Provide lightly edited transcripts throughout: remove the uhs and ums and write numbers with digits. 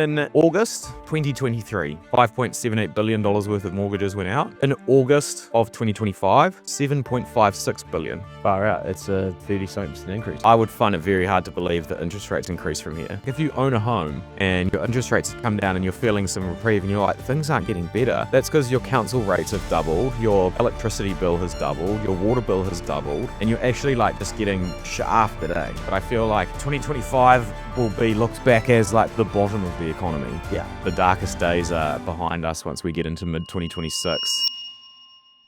In August 2023, $5.78 billion worth of mortgages went out. In August of 2025, $7.56 billion. Far out. It's a 30-something% increase. I would find it very hard to believe that interest rates increase from here. If you own a home and your interest rates come down and you're feeling some reprieve and you're like, things aren't getting better, that's because your council rates have doubled, your electricity bill has doubled, your water bill has doubled, and you're actually like just getting shafted, eh? But I feel like 2025 will be looked back as like the bottom of the economy. Yeah. The darkest days are behind us once we get into mid-2026.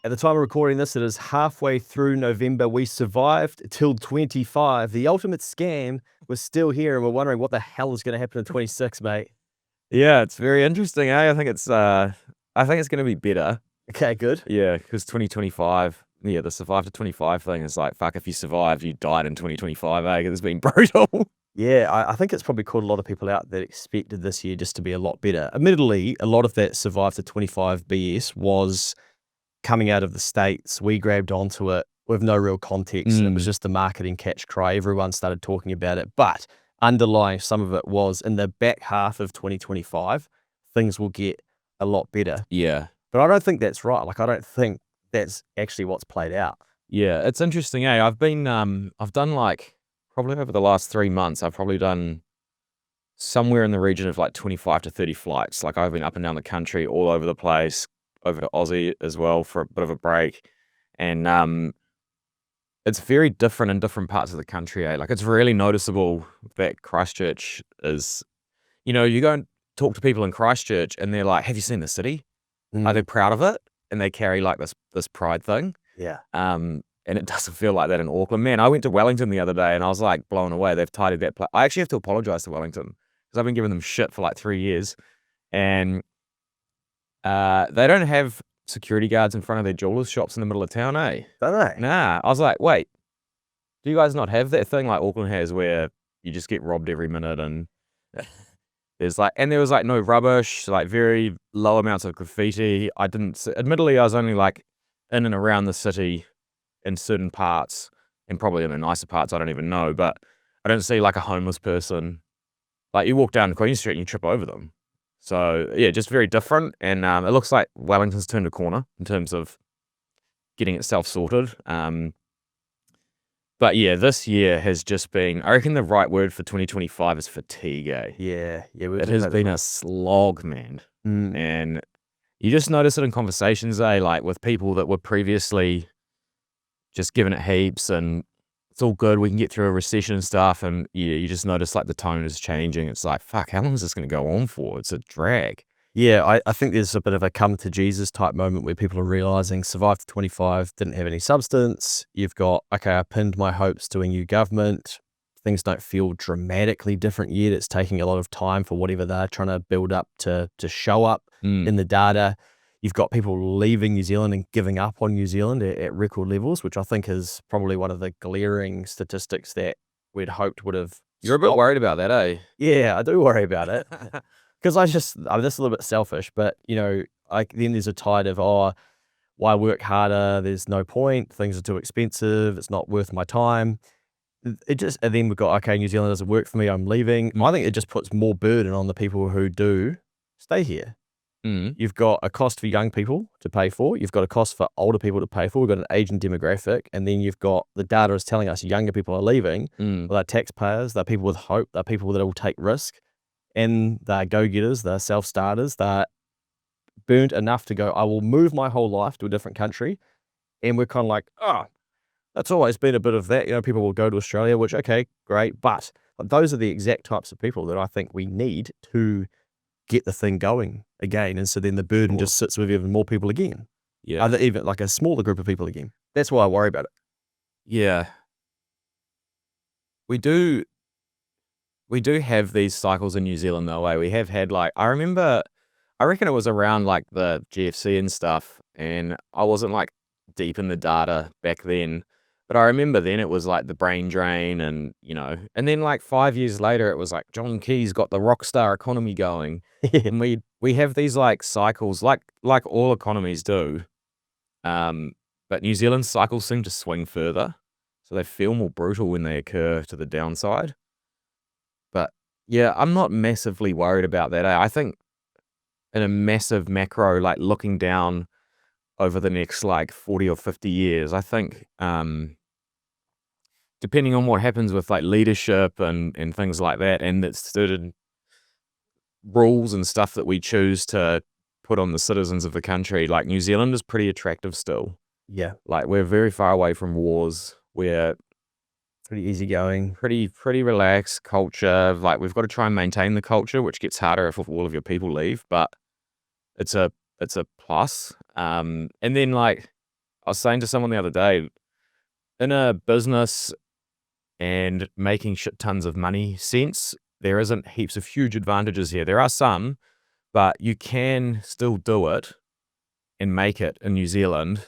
At the time of recording this, it is halfway through November. We survived till 25. The ultimate scam was still here, and we're wondering what the hell is going to happen in 26, mate. Yeah, it's very interesting, eh? I think it's going to be better. Okay, good. Yeah, because 2025, the survive to 25 thing is like, fuck, if you survived, you died in 2025, eh? 'Cause it's been brutal. Yeah, I think it's probably caught a lot of people out that expected this year just to be a lot better. Admittedly, a lot of that survive to 25 BS was coming out of the States. We grabbed onto it with no real context. And it was just the marketing catch cry. Everyone started talking about it. But underlying some of it was in the back half of 2025, things will get a lot better. Yeah. But I don't think that's right. Like, I don't think that's actually what's played out. Yeah, it's interesting, eh? I've done like, probably over the last 3 months, I've probably done somewhere in the region of like 25 to 30 flights. Like, I've been up and down the country, all over the place, over to Aussie as well for a bit of a break. And it's very different in different parts of the country, eh? Like, it's really noticeable that Christchurch is, you go and talk to people in Christchurch and they're like, have you seen the city? Are they proud of it? And they carry like this pride thing. Yeah. And it doesn't feel like that in Auckland. Man, I went to Wellington the other day and I was like blown away. They've tidied that place. I actually have to apologize to Wellington because I've been giving them shit for like 3 years. And they don't have security guards in front of their jewelers shops in the middle of town, eh? Don't they? Nah. I was like, wait, do you guys not have that thing like Auckland has where you just get robbed every minute and there was like no rubbish, like very low amounts of graffiti. Admittedly, I was only like in and around the city in certain parts and probably in the nicer parts, I don't even know, but I don't see like a homeless person. Like, you walk down Queen Street and you trip over them. So yeah, just very different. And it looks like Wellington's turned a corner in terms of getting itself sorted. But yeah, this year has just been, I reckon the right word for 2025 is fatigue, eh? Yeah. It has been a slog, man. And you just notice it in conversations, eh? Like with people that were previously just giving it heaps and it's all good, we can get through a recession and stuff. And yeah, you just notice like the tone is changing. It's like, fuck, how long is this going to go on for? It's a drag. Yeah, I think there's a bit of a come to Jesus type moment where people are realizing survived to 25, didn't have any substance. You've got, okay, I pinned my hopes to a new government. Things don't feel dramatically different yet. It's taking a lot of time for whatever they're trying to build up to show up in the data. You've got people leaving New Zealand and giving up on New Zealand at record levels, which I think is probably one of the glaring statistics that we'd hoped would have. You're a bit worried about that, eh? Yeah, I do worry about it. Because I'm just a little bit selfish, but then there's a tide of, why work harder? There's no point. Things are too expensive. It's not worth my time. And then we've got, okay, New Zealand doesn't work for me. I'm leaving. I think it just puts more burden on the people who do stay here. You've got a cost for young people to pay for. You've got a cost for older people to pay for. We've got an aging demographic. And then you've got the data is telling us younger people are leaving. Well, they're taxpayers. They're people with hope. They're people that will take risk. And they're go-getters, they're self-starters, they're burnt enough to go, I will move my whole life to a different country. And we're kind of like, that's always been a bit of that. People will go to Australia, which, okay, great. But those are the exact types of people that I think we need to get the thing going again. And so then the burden just sits with even more people again. Yeah. Even like a smaller group of people again. That's why I worry about it. Yeah. We do have these cycles in New Zealand though, eh? We have had I reckon it was around like the GFC and stuff, and I wasn't like deep in the data back then, but I remember then it was like the brain drain and, and then like 5 years later, it was like John Key's got the rock star economy going. And we have these like cycles like all economies do. But New Zealand's cycles seem to swing further. So they feel more brutal when they occur to the downside. But Yeah, I'm not massively worried about that. I think in a massive macro, like looking down over the next like 40 or 50 years, I think depending on what happens with like leadership and things like that, and that certain rules and stuff that we choose to put on the citizens of the country, like New Zealand is pretty attractive still. Yeah, Like we're very far away from wars. We're pretty easygoing. pretty relaxed culture. Like we've got to try and maintain the culture, which gets harder if all of your people leave, but it's a plus. And then like I was saying to someone the other day, in a business and making shit tons of money sense, there isn't heaps of huge advantages here. There are some, but you can still do it and make it in New Zealand.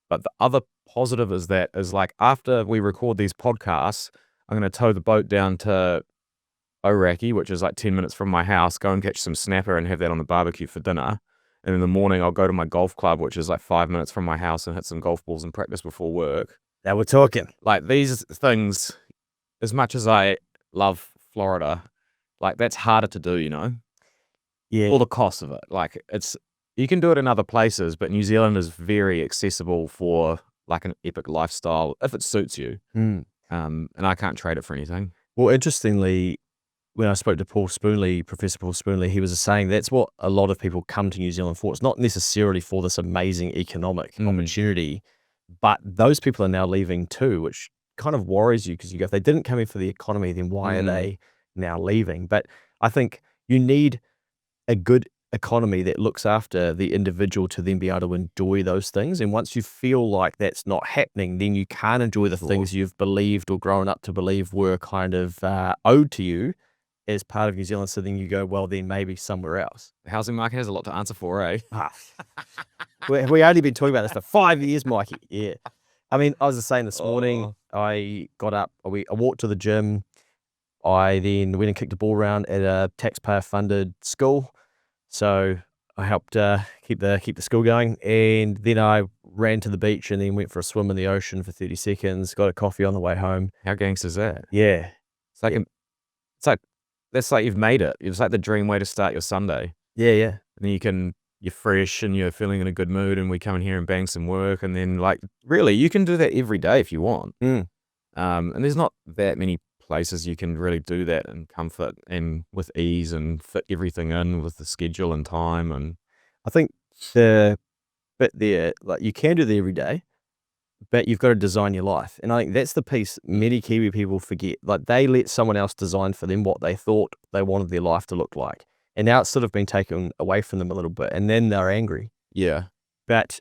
But the other positive is like after we record these podcasts, I'm going to tow the boat down to Oraki, which is like 10 minutes from my house, go and catch some snapper and have that on the barbecue for dinner. And in the morning, I'll go to my golf club, which is like 5 minutes from my house, and hit some golf balls and practice before work. Now we're talking. Like these things, as much as I love Florida, like that's harder to do, you know? Yeah. Or the cost of it. Like you can do it in other places, but New Zealand is very accessible for like an epic lifestyle if it suits you. Mm. And I can't trade it for anything. Well, interestingly, when I spoke to Professor Paul Spoonley, he was saying that's what a lot of people come to New Zealand for. It's not necessarily for this amazing economic opportunity, but those people are now leaving too, which kind of worries you because you go, if they didn't come in for the economy, then why are they now leaving? But I think you need a good economy that looks after the individual to then be able to enjoy those things. And once you feel like that's not happening, then you can't enjoy the things you've believed or grown up to believe were kind of owed to you as part of New Zealand. So then you go, well, then maybe somewhere else. The housing market has a lot to answer for, eh? We only been talking about this for 5 years, Mikey. Yeah. I mean, I was just saying this morning, I got up, I walked to the gym. I then went and kicked a ball around at a taxpayer-funded school. So I helped keep the school going, and then I ran to the beach and then went for a swim in the ocean for 30 seconds. Got a coffee on the way home. How gangster is that? Yeah, It's like that's like you've made it. It's like the dream way to start your Sunday. yeah. And then you're fresh and you're feeling in a good mood, and we come in here and bang some work, and then like really you can do that every day if you want. And there's not that many places you can really do that in comfort and with ease and fit everything in with the schedule and time. And I think the bit there, like you can do that every day, but you've got to design your life. And I think that's the piece many Kiwi people forget. Like they let someone else design for them what they thought they wanted their life to look like. And now it's sort of been taken away from them a little bit, and then they're angry. yeah, But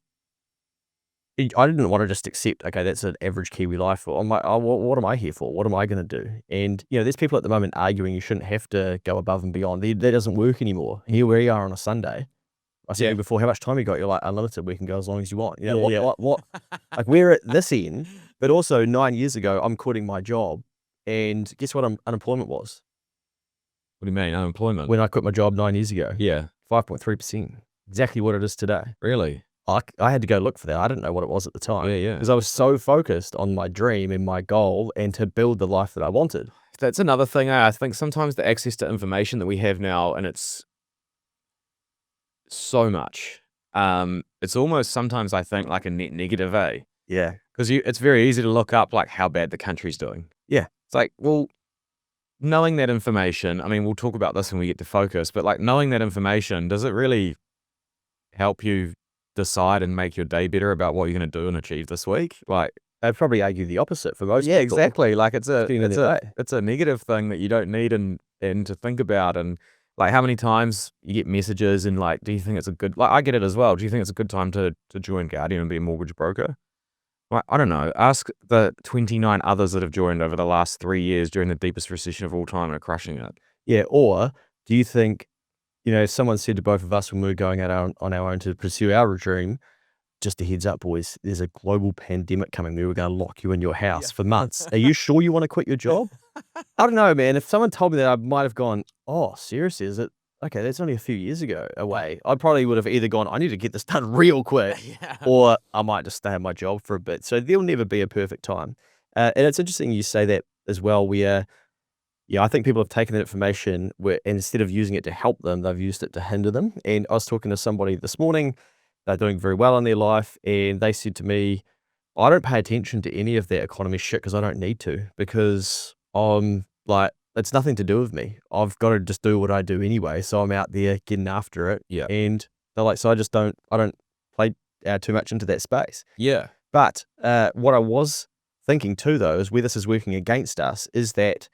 I didn't want to just accept, okay, that's an average Kiwi life. I'm like, oh, what am I here for? What am I going to do? And, there's people at the moment arguing you shouldn't have to go above and beyond. That doesn't work anymore. Here we are on a Sunday. I said to you before, how much time you got? You're like, unlimited. We can go as long as you want. What? Like we're at this end, but also 9 years ago, I'm quitting my job. And guess what unemployment was? what do you mean unemployment? When I quit my job 9 years ago. Yeah, 5.3%. Exactly what it is today. really. I had to go look for that. I didn't know what it was at the time. Yeah. Because I was so focused on my dream and my goal and to build the life that I wanted. That's another thing. I think sometimes the access to information that we have now, and it's so much. It's almost sometimes I think like a net negative, eh? Yeah. Because it's very easy to look up like how bad the country's doing. Yeah. It's like, well, knowing that information, I mean, we'll talk about this when we get to focus, but like knowing that information, does it really help you decide and make your day better about what you're going to do and achieve this week? Like, I'd probably argue the opposite for most people. yeah, exactly. Like it's a negative thing that you don't need and to think about. And like how many times you get messages and like, do you think it's a good, like I get it as well. Do you think it's a good time to join Guardian and be a mortgage broker? Like, I don't know. Ask the 29 others that have joined over the last 3 years during the deepest recession of all time and are crushing it. Yeah. Or do you think, someone said to both of us when we were going out on our own to pursue our dream, just a heads up, boys, there's a global pandemic coming. We were going to lock you in your house for months. Are you sure you want to quit your job? I don't know, man. If someone told me that, I might have gone, oh, seriously? Is it? Okay, that's only a few years ago away. I probably would have either gone, I need to get this done real quick, or I might just stay at my job for a bit. So there'll never be a perfect time. And it's interesting you say that as well, where Yeah, I think people have taken that information and instead of using it to help them, they've used it to hinder them. And I was talking to somebody this morning, they're doing very well in their life, and they said to me, I don't pay attention to any of that economy shit because I don't need to, because I'm like, it's nothing to do with me. I've got to just do what I do anyway. So I'm out there getting after it. Yeah. And they're like, so I don't play too much into that space. Yeah. But what I was thinking too, though, is where this is working against us is that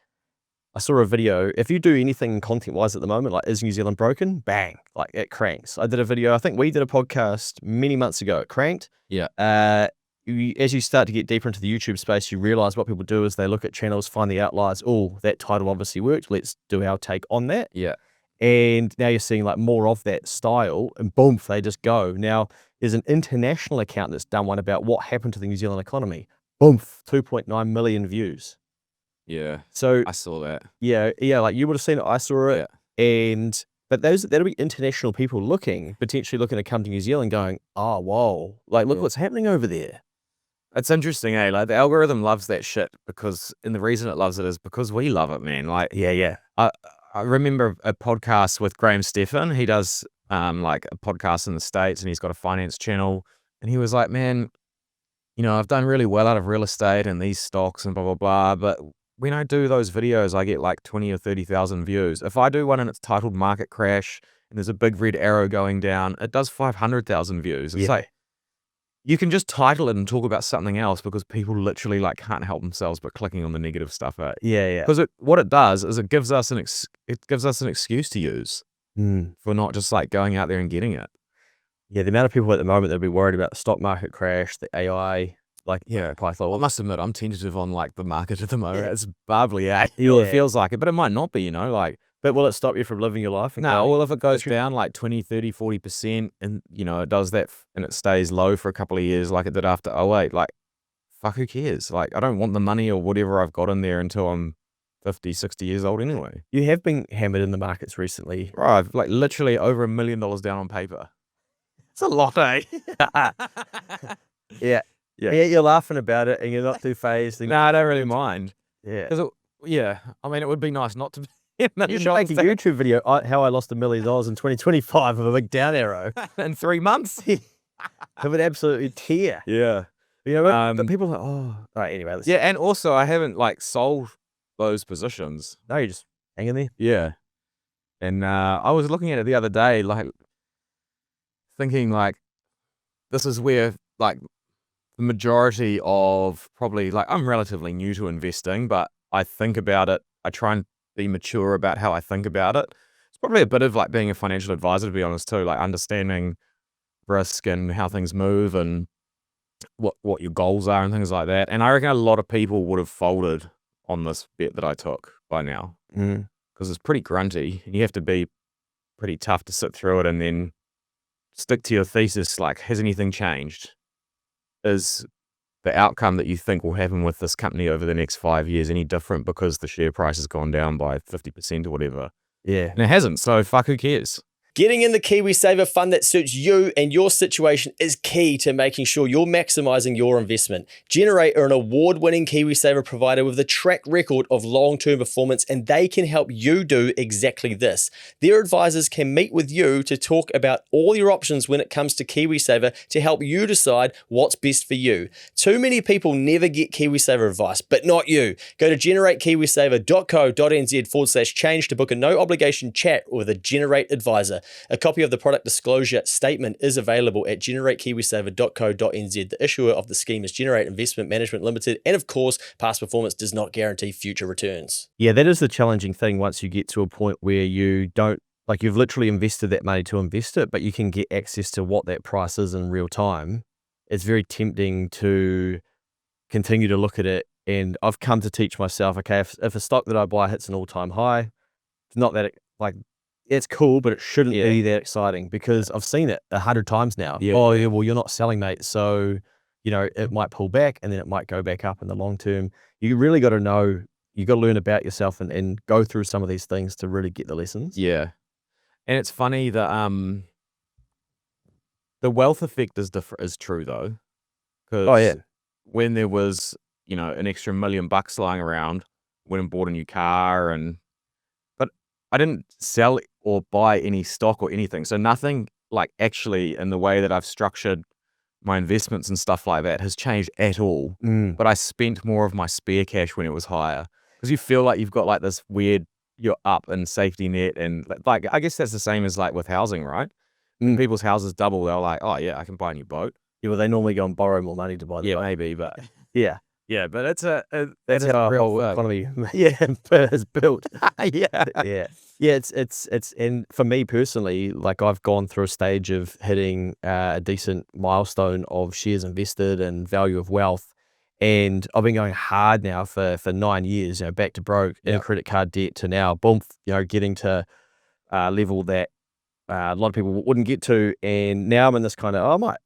I saw a video. If you do anything content-wise at the moment, like, is New Zealand broken? Bang, like it cranks. I did a video. I think we did a podcast many months ago. It cranked. Yeah. As you start to get deeper into the YouTube space, you realize what people do is they look at channels, find the outliers. Oh, that title obviously worked. Let's do our take on that. Yeah. And now you're seeing like more of that style, and boom, they just go. Now there's an international account that's done one about what happened to the New Zealand economy. Boom, 2.9 million views. Yeah. So I saw that. yeah, like you would have seen it. I saw it, but that'll be international people potentially looking to come to New Zealand, going, oh, whoa, like look what's happening over there. It's interesting, eh? Like the algorithm loves that shit and the reason it loves it is because we love it, man. Like, Yeah. I remember a podcast with Graham Stephan. He does like a podcast in the States, and he's got a finance channel. And he was like, man, I've done really well out of real estate and these stocks and blah, blah, blah. But when I do those videos, I get like 20 or 30,000 views. If I do one and it's titled Market Crash and there's a big red arrow going down, it does 500,000 views. It's like, you can just title it and talk about something else because people literally like can't help themselves but clicking on the negative stuff. Yeah. Because what it does is it gives us an excuse to use for not just like going out there and getting it. Yeah, the amount of people at the moment that'll be worried about the stock market crash, the AI, I must admit, I'm tentative on like the market at the moment. It's bubbly, eh? Yeah. It feels like it, but it might not be, like. But will it stop you from living your life? No, well, if it goes down like 20, 30, 40% and, it does that and it stays low for a couple of years like it did after 08, like, fuck, who cares? Like, I don't want the money or whatever I've got in there until I'm 50, 60 years old anyway. You have been hammered in the markets recently. Right, I've like literally over $1 million down on paper. It's a lot, eh? Yeah, you're laughing about it and you're not too phased. No, I don't really mind. Yeah. I mean, it would be nice not to be. You should make a YouTube video, how I lost $1 million in 2025 of a big down arrow. In 3 months? It would absolutely tear. Yeah. But people are like, oh. All right, anyway. And also I haven't like sold those positions. No, you're just hanging there. Yeah. And I was looking at it the other day, like thinking like, this is where like the majority of probably like, I'm relatively new to investing, but I think about it. I try and be mature about how I think about it. It's probably a bit of like being a financial advisor, to be honest, too, like understanding risk and how things move and what your goals are and things like that. And I reckon a lot of people would have folded on this bet that I took by now because it's pretty grunty and you have to be pretty tough to sit through it and then stick to your thesis. Like, has anything changed? Is the outcome that you think will happen with this company over the next 5 years any different because the share price has gone down by 50% or whatever? Yeah. And it hasn't, so fuck, who cares? Getting in the KiwiSaver fund that suits you and your situation is key to making sure you're maximizing your investment. Generate are an award-winning KiwiSaver provider with a track record of long-term performance, and they can help you do exactly this. Their advisors can meet with you to talk about all your options when it comes to KiwiSaver to help you decide what's best for you. Too many people never get KiwiSaver advice, but not you. Go to generatekiwisaver.co.nz/change to book a no-obligation chat with a Generate advisor. A copy of the product disclosure statement is available at generatekiwisaver.co.nz. The issuer of the scheme is Generate Investment Management Limited, and of course, past performance does not guarantee future returns. Yeah, that is the challenging thing once you get to a point where you don't, like you've literally invested that money to invest it, but you can get access to what that price is in real time. It's very tempting to continue to look at it. And I've come to teach myself, okay, if a stock that I buy hits an all-time high, it's not that, it's cool, but it shouldn't be that exciting because I've seen it 100 times now. Yeah. Oh, yeah, well, you're not selling, mate. So, it might pull back and then it might go back up in the long term. You really got to know, you got to learn about yourself and go through some of these things to really get the lessons. Yeah. And it's funny that the wealth effect is true though. Because when there was, an extra $1 million lying around, went and bought a new car, but I didn't sell or buy any stock or anything. So nothing like actually in the way that I've structured my investments and stuff like that has changed at all. But I spent more of my spare cash when it was higher because you feel like you've got like this weird, you're up and safety net. And like, I guess that's the same as like with housing, right? When people's houses double, they're like, oh yeah, I can buy a new boat. Yeah, well, they normally go and borrow more money to buy the boat. Maybe, but Yeah. yeah, but it's That's how our real whole fuck. economy is built. Yeah. Yeah, it's and for me personally, like I've gone through a stage of hitting a decent milestone of shares invested and value of wealth, and I've been going hard now for 9 years, back to broke in credit card debt to now, boom, getting to level that a lot of people wouldn't get to, and now I'm in this kind of, I might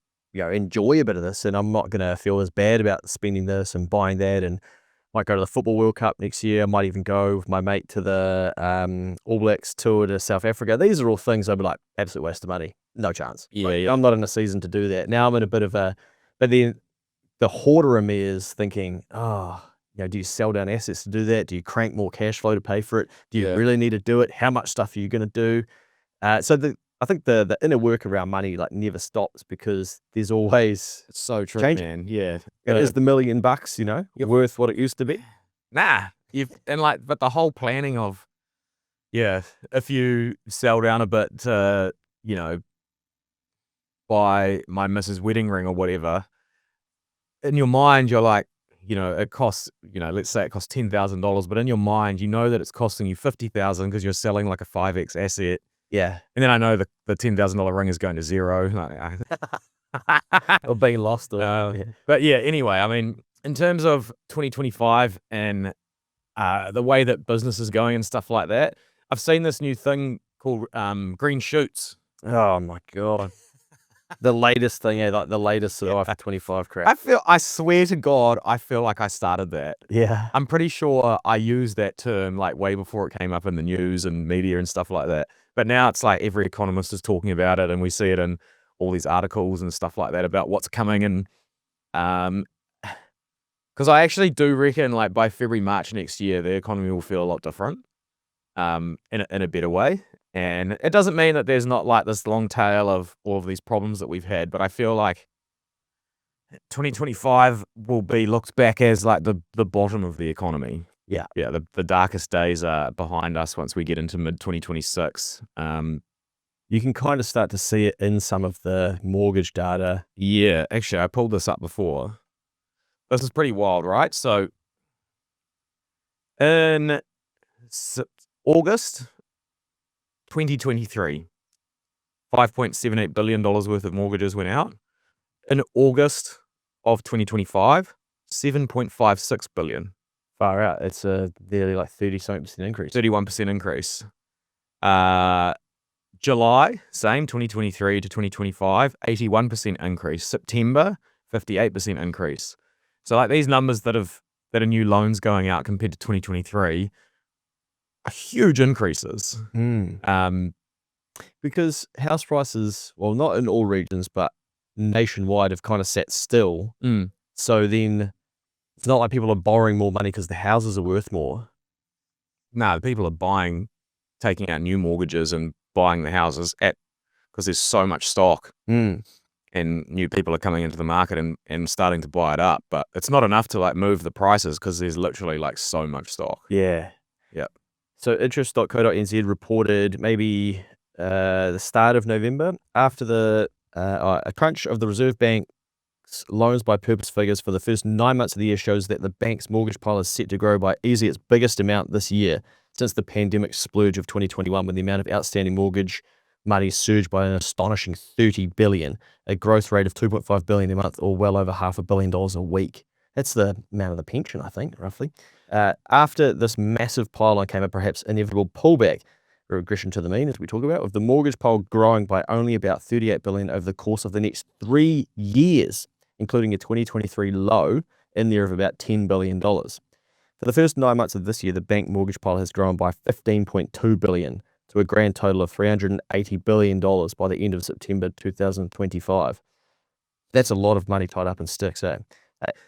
enjoy a bit of this, and I'm not gonna feel as bad about spending this and buying that, and might go to the Football World Cup next year. I might even go with my mate to the All Blacks tour to South Africa. These are all things I'd be like, absolute waste of money. No chance. Yeah. I'm not in a season to do that. Now I'm in a bit of a, but then the hoarder in me is thinking, do you sell down assets to do that? Do you crank more cash flow to pay for it? Do you really need to do it? How much stuff are you going to do? I think the inner work around money like never stops because there's always It's so true, change. man. Yeah. Is the $1 million, worth what it used to be? But the whole planning of, if you sell down a bit to, buy my Mrs. wedding ring or whatever, in your mind, you're like, it costs, let's say it costs $10,000, but in your mind, you know that it's costing you $50,000 because you're selling like a 5x asset. Yeah. And then I know the $10,000 ring is going to zero. Or being lost. But yeah, anyway, I mean, in terms of 2025 and the way that business is going and stuff like that, I've seen this new thing called green shoots. Oh my God. The latest thing, like the latest sort of 25 crap. I swear to God, I feel like I started that. Yeah. I'm pretty sure I used that term like way before it came up in the news and media and stuff like that. But now it's like every economist is talking about it, and we see it in all these articles and stuff like that about what's coming. And because I actually do reckon like by February, March next year, the economy will feel a lot different in a better way. And it doesn't mean that there's not like this long tail of all of these problems that we've had, but I feel like 2025 will be looked back as like the bottom of the economy. Yeah. The darkest days are behind us once we get into mid 2026. You can kind of start to see it in some of the mortgage data. Yeah, actually, I pulled this up before. This is pretty wild, right? So in August 2023, $5.78 billion worth of mortgages went out. In August of 2025, $7.56 billion. Far out. It's a nearly like 30-something% increase. 31% increase. July, same, 2023 to 2025, 81% increase. September, 58% increase. So like these numbers that are new loans going out compared to 2023 are huge increases. Because house prices, well, not in all regions, but nationwide have kind of sat still. So then it's not like people are borrowing more money because the houses are worth more. No, people are taking out new mortgages and buying the houses because there's so much stock and new people are coming into the market and starting to buy it up. But it's not enough to like move the prices because there's literally like so much stock. Yeah. Yep. So interest.co.nz reported maybe the start of November after a crunch of the Reserve Bank's loans by purpose figures for the first 9 months of the year shows that the bank's mortgage pile is set to grow by easily its biggest amount this year since the pandemic splurge of 2021, when the amount of outstanding mortgage money surged by an astonishing $30 billion, a growth rate of $2.5 billion a month, or well over $500 million a week. That's the amount of the pension, I think, roughly. After this massive pile came a perhaps inevitable pullback, a regression to the mean, as we talk about, with the mortgage pile growing by only about $38 billion over the course of the next 3 years, including a 2023 low in there of about $10 billion. For the first 9 months of this year, the bank mortgage pile has grown by $15.2 billion to a grand total of $380 billion by the end of September 2025. That's a lot of money tied up in sticks, eh?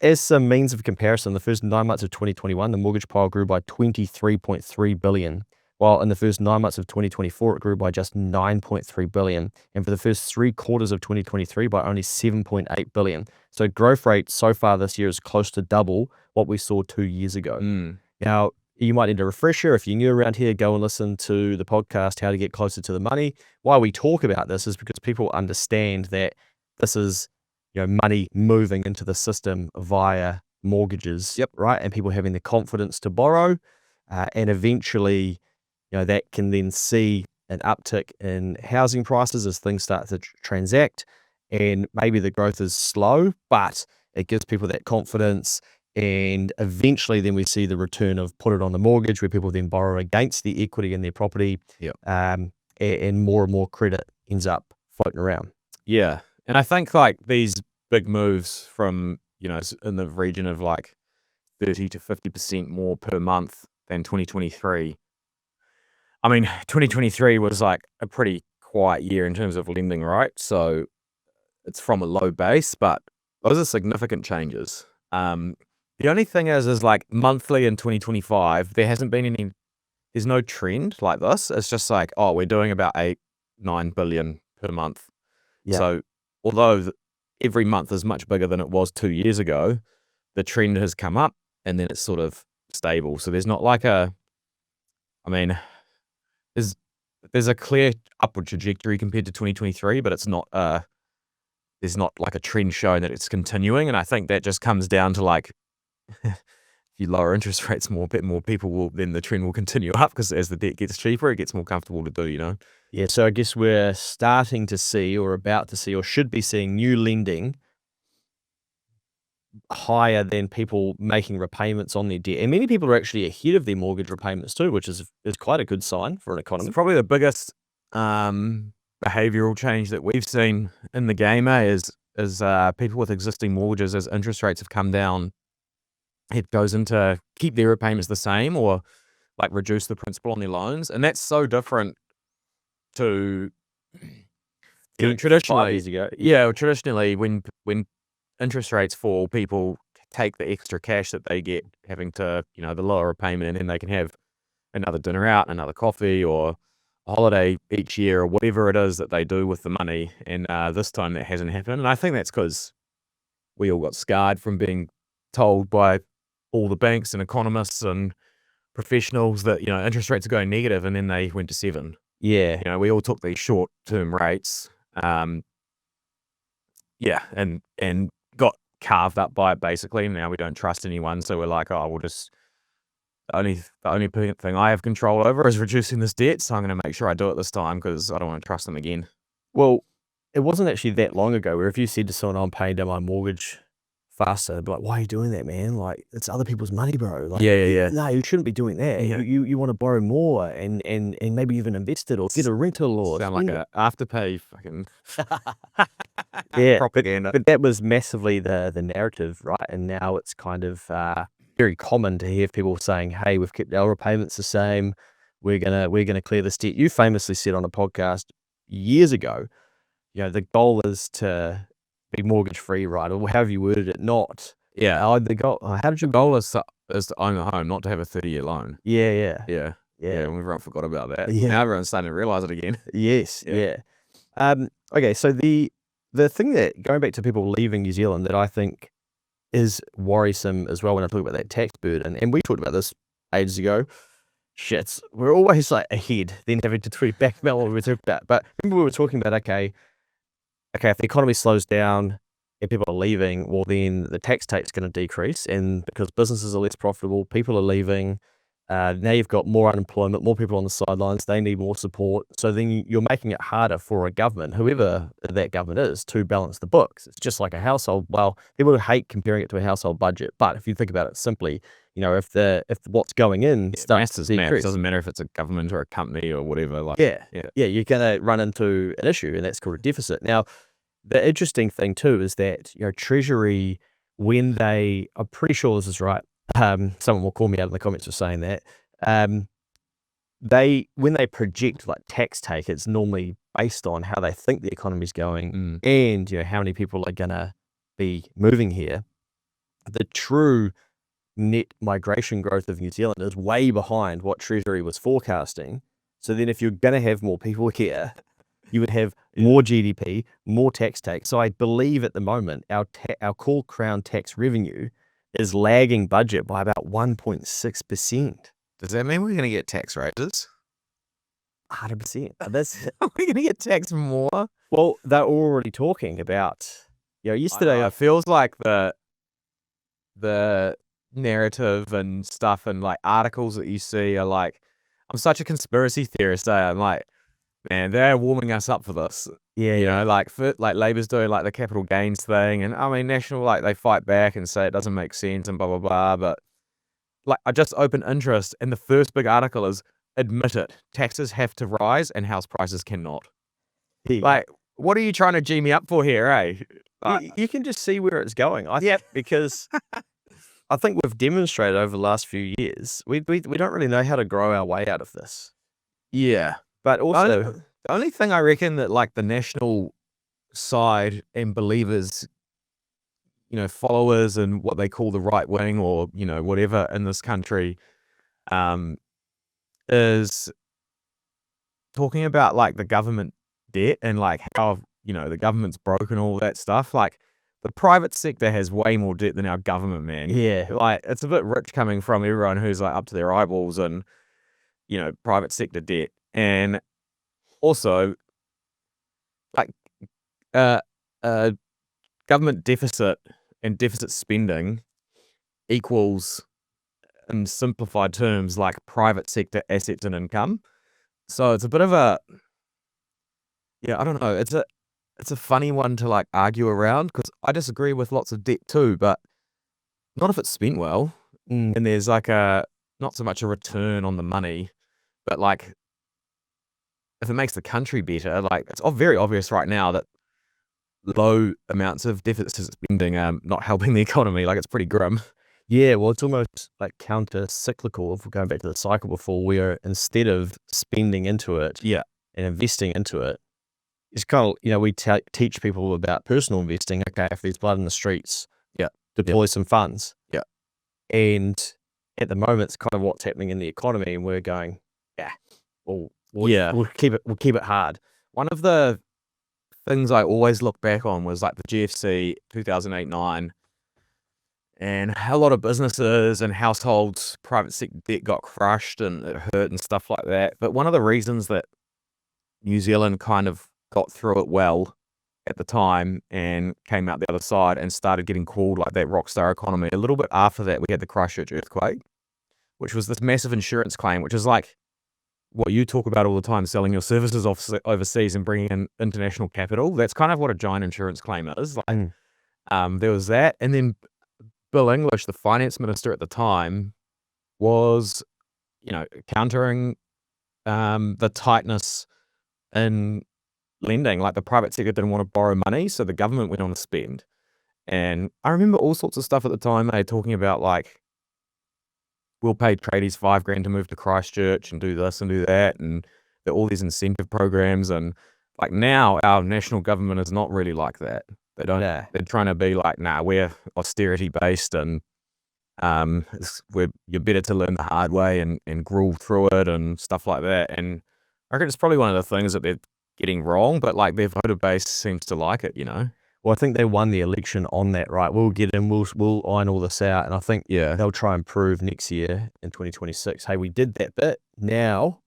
As some means of comparison, the first 9 months of 2021, the mortgage pile grew by 23.3 billion, while in the first 9 months of 2024, it grew by just 9.3 billion, and for the first 3 quarters of 2023 by only 7.8 billion. So growth rate so far this year is close to double what we saw 2 years ago. Now, you might need a refresher. If you're new around here, go and listen to the podcast, How to Get Closer to the Money. Why we talk about this is because people understand that this is, money moving into the system via mortgages, right? And people having the confidence to borrow, and eventually, that can then see an uptick in housing prices as things start to transact. And maybe the growth is slow, but it gives people that confidence. And eventually then we see the return of put it on the mortgage, where people then borrow against the equity in their property, and more credit ends up floating around. Yeah. And I think like these big moves from, in the region of like 30 to 50% more per month than 2023. I mean, 2023 was like a pretty quiet year in terms of lending, right? So it's from a low base, but those are significant changes. The only thing is like monthly in 2025, there's no trend like this. It's just like, oh, we're doing about 8-9 billion per month. Yeah. So although every month is much bigger than it was 2 years ago, the trend has come up and then it's sort of stable. So there's not like there's a clear upward trajectory compared to 2023, but it's not, there's not like a trend showing that it's continuing. And I think that just comes down to like, if you lower interest rates more people then the trend will continue up, because as the debt gets cheaper, it gets more comfortable to do, Yeah, so I guess we're starting to see, or about to see, or should be seeing new lending higher than people making repayments on their debt. And many people are actually ahead of their mortgage repayments too, which is quite a good sign for an economy. It's probably the biggest behavioral change that we've seen in the game, is people with existing mortgages, as interest rates have come down, it goes into keep their repayments the same or like reduce the principal on their loans. And that's so different to traditionally. 5 years ago. Yeah, traditionally when interest rates fall, people take the extra cash that they get having to, the lower repayment, and then they can have another dinner out, another coffee, or a holiday each year, or whatever it is that they do with the money. And this time that hasn't happened. And I think that's because we all got scarred from being told by all the banks and economists and professionals that, interest rates are going negative, and then they went to 7. Yeah. We all took these short-term rates, and got carved up by it basically. Now we don't trust anyone, so we're like, oh, we'll just, the only thing I have control over is reducing this debt, so I'm going to make sure I do it this time because I don't want to trust them again. Well, it wasn't actually that long ago where if you said to someone, I'm paying down my mortgage faster, they'd be like, why are you doing that, man? Like, it's other people's money, bro. Like, Yeah. no, you shouldn't be doing that. Yeah. You want to borrow more and maybe even invest it or get a rental or Sound like a afterpay fucking yeah, propaganda. But that was massively the narrative, right? And now it's kind of very common to hear people saying, hey, we've kept our repayments the same. We're gonna clear this debt. You famously said on a podcast years ago, the goal is to be mortgage free, right? Or however you worded it, not. Yeah. The goal. How did you? The goal is to own a home, not to have a 30-year loan. Yeah. Yeah. Everyone forgot about that. Yeah. Now everyone's starting to realize it again. Yes. Yeah. Okay. So the thing that, going back to people leaving New Zealand, that I think is worrisome as well when I talk about that tax burden, and we talked about this ages ago. Shits, we're always like ahead, then having to tweet back about what we talked about. But remember we were talking about, okay, if the economy slows down and people are leaving, well then the tax take's going to decrease, and because businesses are less profitable, people are leaving. Now you've got more unemployment, more people on the sidelines, they need more support. So then you're making it harder for a government, whoever that government is, to balance the books. It's just like a household. Well, people would hate comparing it to a household budget, but if you think about it simply, if what's going in starts to decrease, it doesn't matter if it's a government or a company or whatever. Like, yeah, you're going to run into an issue, and that's called a deficit. Now, the interesting thing too is that Treasury, when I'm pretty sure this is right. Someone will call me out in the comments for saying that. When they project like tax take, it's normally based on how they think the economy's going and how many people are gonna be moving here. the true net migration growth of New Zealand is way behind what Treasury was forecasting. So then if you're going to have more people here, you would have more GDP, more tax take. So I believe at the moment our core crown tax revenue is lagging budget by about 1.6%. Does that mean we're going to get tax raises? 100%. Are we going to get taxed more? Well, they're already talking about, yesterday it feels like the narrative and stuff and like articles that you see are like, I'm such a conspiracy theorist. I'm like, man, they're warming us up for this. Yeah, like Labour's doing like the capital gains thing, and I mean National, like they fight back and say it doesn't make sense and blah blah blah. But like I just opened interest, and the first big article is admit it, taxes have to rise and house prices cannot. yeah. Like, what are you trying to G me up for here, eh? You can just see where it's going. Because I think we've demonstrated over the last few years, we don't really know how to grow our way out of this. Yeah. But also, The only thing I reckon that like the national side and believers, followers and what they call the right wing or, whatever in this country, is talking about like the government debt and like how, the government's broken, all that stuff. Like the private sector has way more debt than our government, man. yeah, Like it's a bit rich coming from everyone who's like up to their eyeballs in, private sector debt. And also, like, government deficit and deficit spending equals, in simplified terms, like private sector assets and income. So it's a bit of a, I don't know. It's a funny one to like argue around because I disagree with lots of debt too, but not if it's spent well. And there's like not so much a return on the money, but like if it makes the country better, like it's very obvious right now that low amounts of deficit spending not helping the economy. Like it's pretty grim. Yeah, well, it's almost like counter-cyclical if we're going back to the cycle before, where instead of spending into it Yeah. and investing into it, it's kind of, we teach people about personal investing. Okay, if there's blood in the streets, deploy some funds. Yeah. And at the moment, it's kind of what's happening in the economy, and we're going, we'll keep it hard. One of the things I always look back on was like the GFC 2008-9, and a lot of businesses and households, private sector debt got crushed and it hurt and stuff like that. But one of the reasons that New Zealand kind of got through it well at the time and came out the other side and started getting called like that rock star economy, a little bit after that we had the Christchurch earthquake, which was this massive insurance claim, which is like what you talk about all the time, selling your services overseas and bringing in international capital. That's kind of what a giant insurance claim is. Like, there was that, and then Bill English, the finance minister at the time, was, countering the tightness in lending. Like the private sector didn't want to borrow money, so the government went on to spend. And I remember all sorts of stuff at the time. They were talking about like, we'll pay tradies $5,000 to move to Christchurch and do this and do that, and there are all these incentive programs. And like now, our national government is not really like that. They don't. Yeah. They're trying to be like, nah, we're austerity based, and you're better to learn the hard way and gruel through it and stuff like that. And I reckon it's probably one of the things that they're getting wrong, but like their voter base seems to like it, Well, I think they won the election on that, right? We'll get in, we'll iron all this out, and I think they'll try and prove next year in 2026, hey, we did that bit. Now,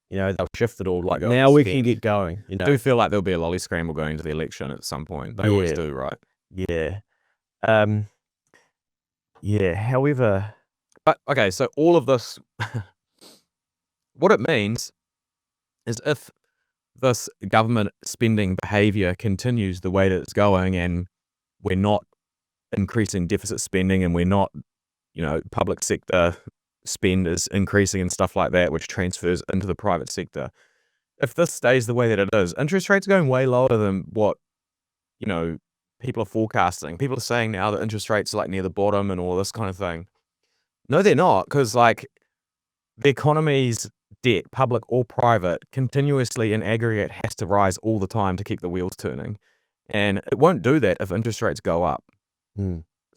they'll shift it all. Like now we can get going. I do feel like there'll be a lolly scramble going into the election at some point. They always do, right? Yeah. However, but okay, so all of this, what it means is if this government spending behaviour continues the way that it's going, and we're not increasing deficit spending, and we're not, public sector spend is increasing and stuff like that, which transfers into the private sector. If this stays the way that it is, interest rates are going way lower than what, people are forecasting. People are saying now that interest rates are like near the bottom and all this kind of thing. No, they're not, because like the economy's debt, public or private, continuously in aggregate has to rise all the time to keep the wheels turning. And it won't do that if interest rates go up.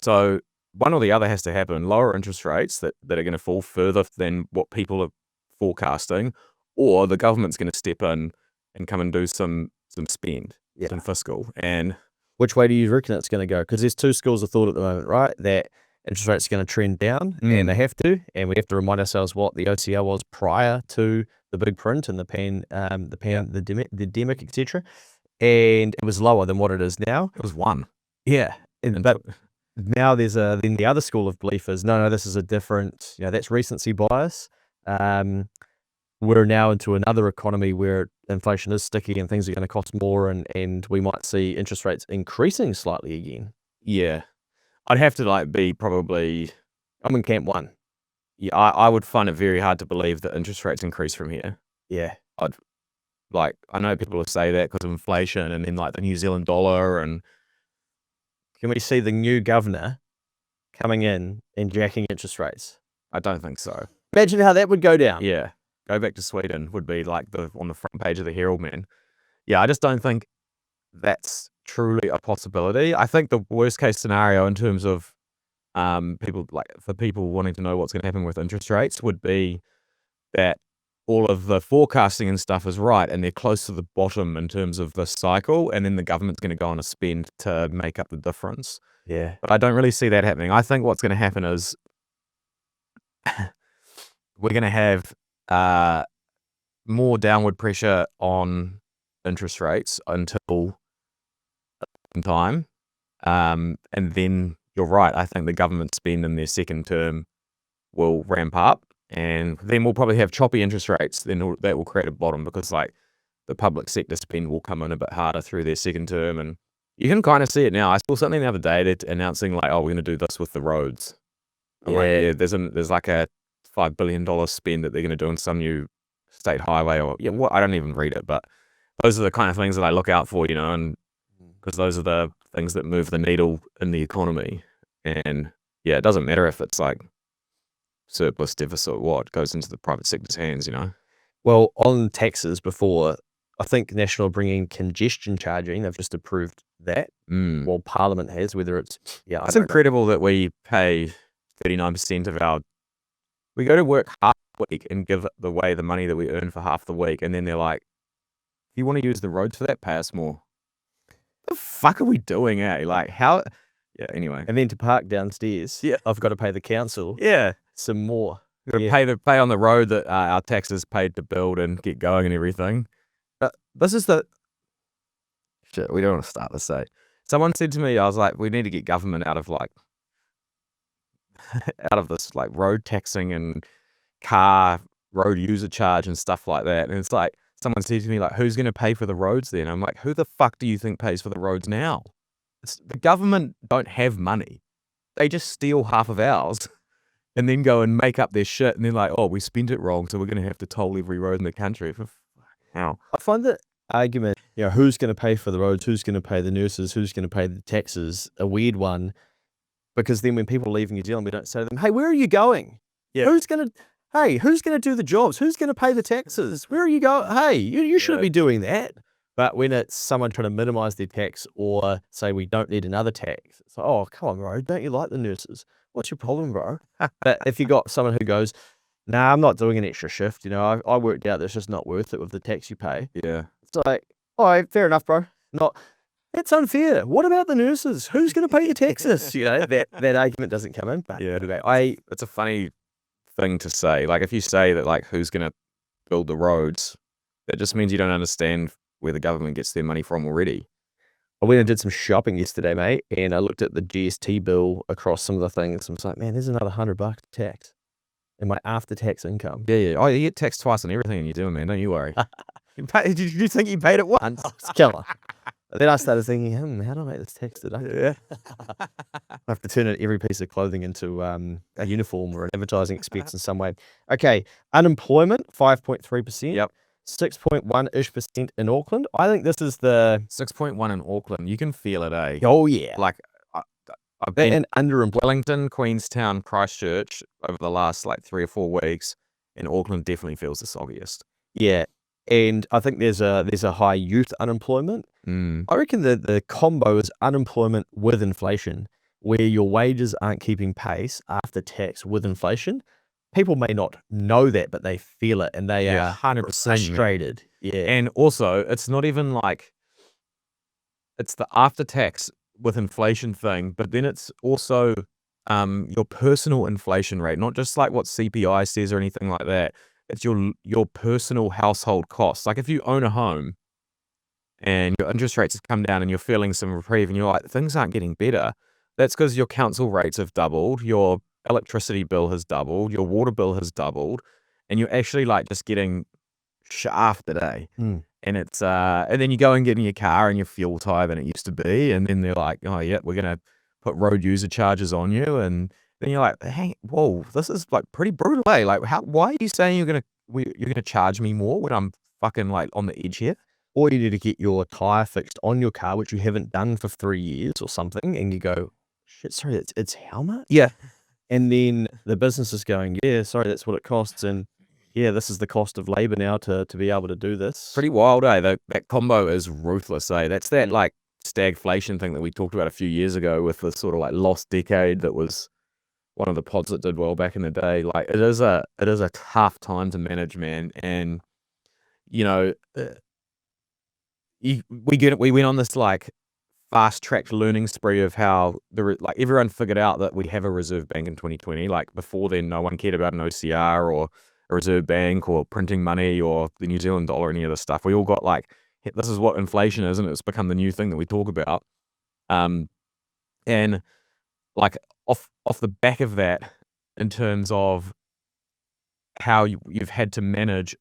So one or the other has to happen. Lower interest rates that are going to fall further than what people are forecasting, or the government's going to step in and come and do some spend, some fiscal. And which way do you reckon it's going to go? Because there's two schools of thought at the moment, right? That interest rates are going to trend down, and they have to, and we have to remind ourselves what the OCR was prior to the big print and the pandemic, etc. And it was lower than what it is now. it was one. Yeah, but now there's then the other school of belief is no, this is a different. That's recency bias. We're now into another economy where inflation is sticky and things are going to cost more, and we might see interest rates increasing slightly again. Yeah, I'd have to be probably. I'm in camp one. Yeah, I would find it very hard to believe that interest rates increase from here. Yeah, I know people will say that because of inflation and then the New Zealand dollar, and can we see the new governor coming in and jacking interest rates? I don't think so. Imagine how that would go down. Yeah, go back to Sweden would be on the front page of the Herald, man. Yeah, I just don't think that's truly a possibility. I think the worst case scenario in terms of people wanting to know what's going to happen with interest rates would be that all of the forecasting and stuff is right and they're close to the bottom in terms of the cycle, and then the government's going to go on a spend to make up the difference. Yeah. But I don't really see that happening. I think what's going to happen is we're going to have more downward pressure on interest rates until time. And then you're right. I think the government spend in their second term will ramp up, and then we'll probably have choppy interest rates. Then that will create a bottom because the public sector spend will come in a bit harder through their second term, and you can kind of see it now. I saw something the other day that announcing we're going to do this with the roads. There's like a $5 billion spend that they're going to do on some new state highway I don't even read it, but those are the kind of things that I look out for, and because those are the things that move the needle in the economy. And it doesn't matter if it's surplus, deficit, what goes into the private sector's hands, Well, on taxes before, I think National bringing congestion charging, they've just approved that. Well, Parliament has, whether it's, It's incredible that we pay 39% of we go to work half the week and give away the money that we earn for half the week. And then they're like, if you want to use the roads for that, pay us more. What the fuck are we doing, how? Yeah, anyway. And then to park downstairs, I've got to pay the council some more. We've got to pay on the road that our taxes paid to build and get going and everything. This is the shit. We don't want to start this. Someone said to me, I was like, we need to get government out of out of this road taxing and car road user charge and stuff like that. And it's someone said to me who's going to pay for the roads then? I'm like, who the fuck do you think pays for the roads now? The government don't have money. They just steal half of ours and then go and make up their shit, and then we spent it wrong, so we're going to have to toll every road in the country. How? I find that argument, who's going to pay for the roads, who's going to pay the nurses, who's going to pay the taxes, a weird one, because then when people leave New Zealand, we don't say to them, hey, where are you going? Yeah. Who's going to do the jobs? Who's going to pay the taxes? Where are you going? Hey, you shouldn't be doing that. But when it's someone trying to minimize their tax or say we don't need another tax, it's oh, come on, bro. Don't you like the nurses? What's your problem, bro? But if you got someone who goes, nah, I'm not doing an extra shift. I worked out that's just not worth it with the tax you pay. Yeah. It's all right, fair enough, bro. That's unfair. What about the nurses? Who's going to pay your taxes? That argument doesn't come in. But it's a funny thing to say. If you say that who's going to build the roads, that just means you don't understand where the government gets their money from already. I went and did some shopping yesterday, mate, and I looked at the GST bill across some of the things. I was like, man, there's another $100 tax in my after-tax income. Yeah. Oh, you get taxed twice on everything you're doing, man. Don't you worry. Did you think you paid it once? It's killer. Then I started thinking, how do I make this tax deducted? Yeah. I have to turn every piece of clothing into a uniform or an advertising expense in some way. Okay, unemployment, 5.3%. Yep. 6.1% in Auckland. I think this is the 6.1 in Auckland. You can feel it, eh? Oh yeah. I've been and underemployment. Wellington, Queenstown, Christchurch over the last 3 or 4 weeks, and Auckland definitely feels the soggiest. Yeah, and I think there's a high youth unemployment. I reckon the combo is unemployment with inflation, where your wages aren't keeping pace after tax with inflation. People may not know that, but they feel it, and they are 100%. frustrated. Yeah. And also, it's not even like it's the after tax with inflation thing, but then it's also your personal inflation rate, not just like what CPI says or anything like that. It's your personal household costs. Like if you own a home and your interest rates have come down and you're feeling some reprieve and you're like, things aren't getting better, that's because your council rates have doubled, your electricity bill has doubled, your water bill has doubled, and you're actually like just getting shafted, eh? And it's and then you go and get in your car and your fuel higher than it used to be, and then they're like, oh yeah, we're gonna put road user charges on you, and then you're like, hey, whoa, this is like pretty brutal, eh? Like, why are you saying you're gonna charge me more when I'm fucking like on the edge here? Or you need to get your tire fixed on your car, which you haven't done for 3 years or something, and you go, shit, sorry, it's how much? Yeah. And then the business is going, yeah, sorry, that's what it costs, and yeah, this is the cost of labor now to be able to do this. Pretty wild, eh? That combo is ruthless, eh? That's that like stagflation thing that we talked about a few years ago with the sort of like lost decade that was one of the pods that did well back in the day. Like it is a tough time to manage, man. And you know, we went on this like fast tracked learning spree of how like everyone figured out that we have a reserve bank in 2020. Like before then, no one cared about an OCR or a reserve bank or printing money or the New Zealand dollar, any of this stuff. We all got like, this is what inflation is, and it's become the new thing that we talk about. And like off the back of that, in terms of how you've had to manage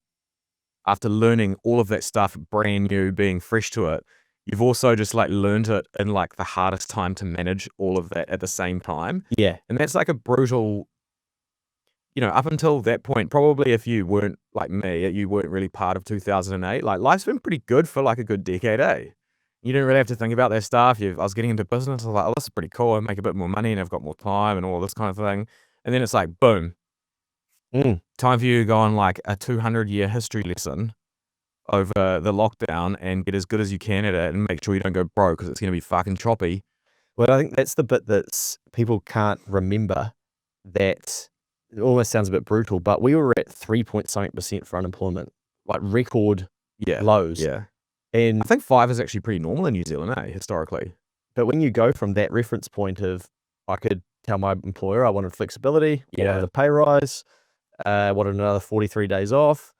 after learning all of that stuff brand new, being fresh to it, you've also just like learned it in like the hardest time to manage all of that at the same time. Yeah. And that's like a brutal, you know, up until that point, probably if you weren't like me, you weren't really part of 2008, like life's been pretty good for like a good decade, eh? You didn't really have to think about that stuff. I was getting into business. I was like, oh, this is pretty cool. I make a bit more money and I've got more time and all this kind of thing. And then it's like, boom, time for you to go on like a 200-year history lesson over the lockdown and get as good as you can at it and make sure you don't go broke because it's going to be fucking choppy. Well, I think that's the bit that people can't remember, that it almost sounds a bit brutal, but we were at 3.something% for unemployment, like record lows. Yeah. And I think 5 is actually pretty normal in New Zealand, historically. But when you go from that reference point of, I could tell my employer I wanted flexibility, I wanted a pay rise, I wanted another 43 days off,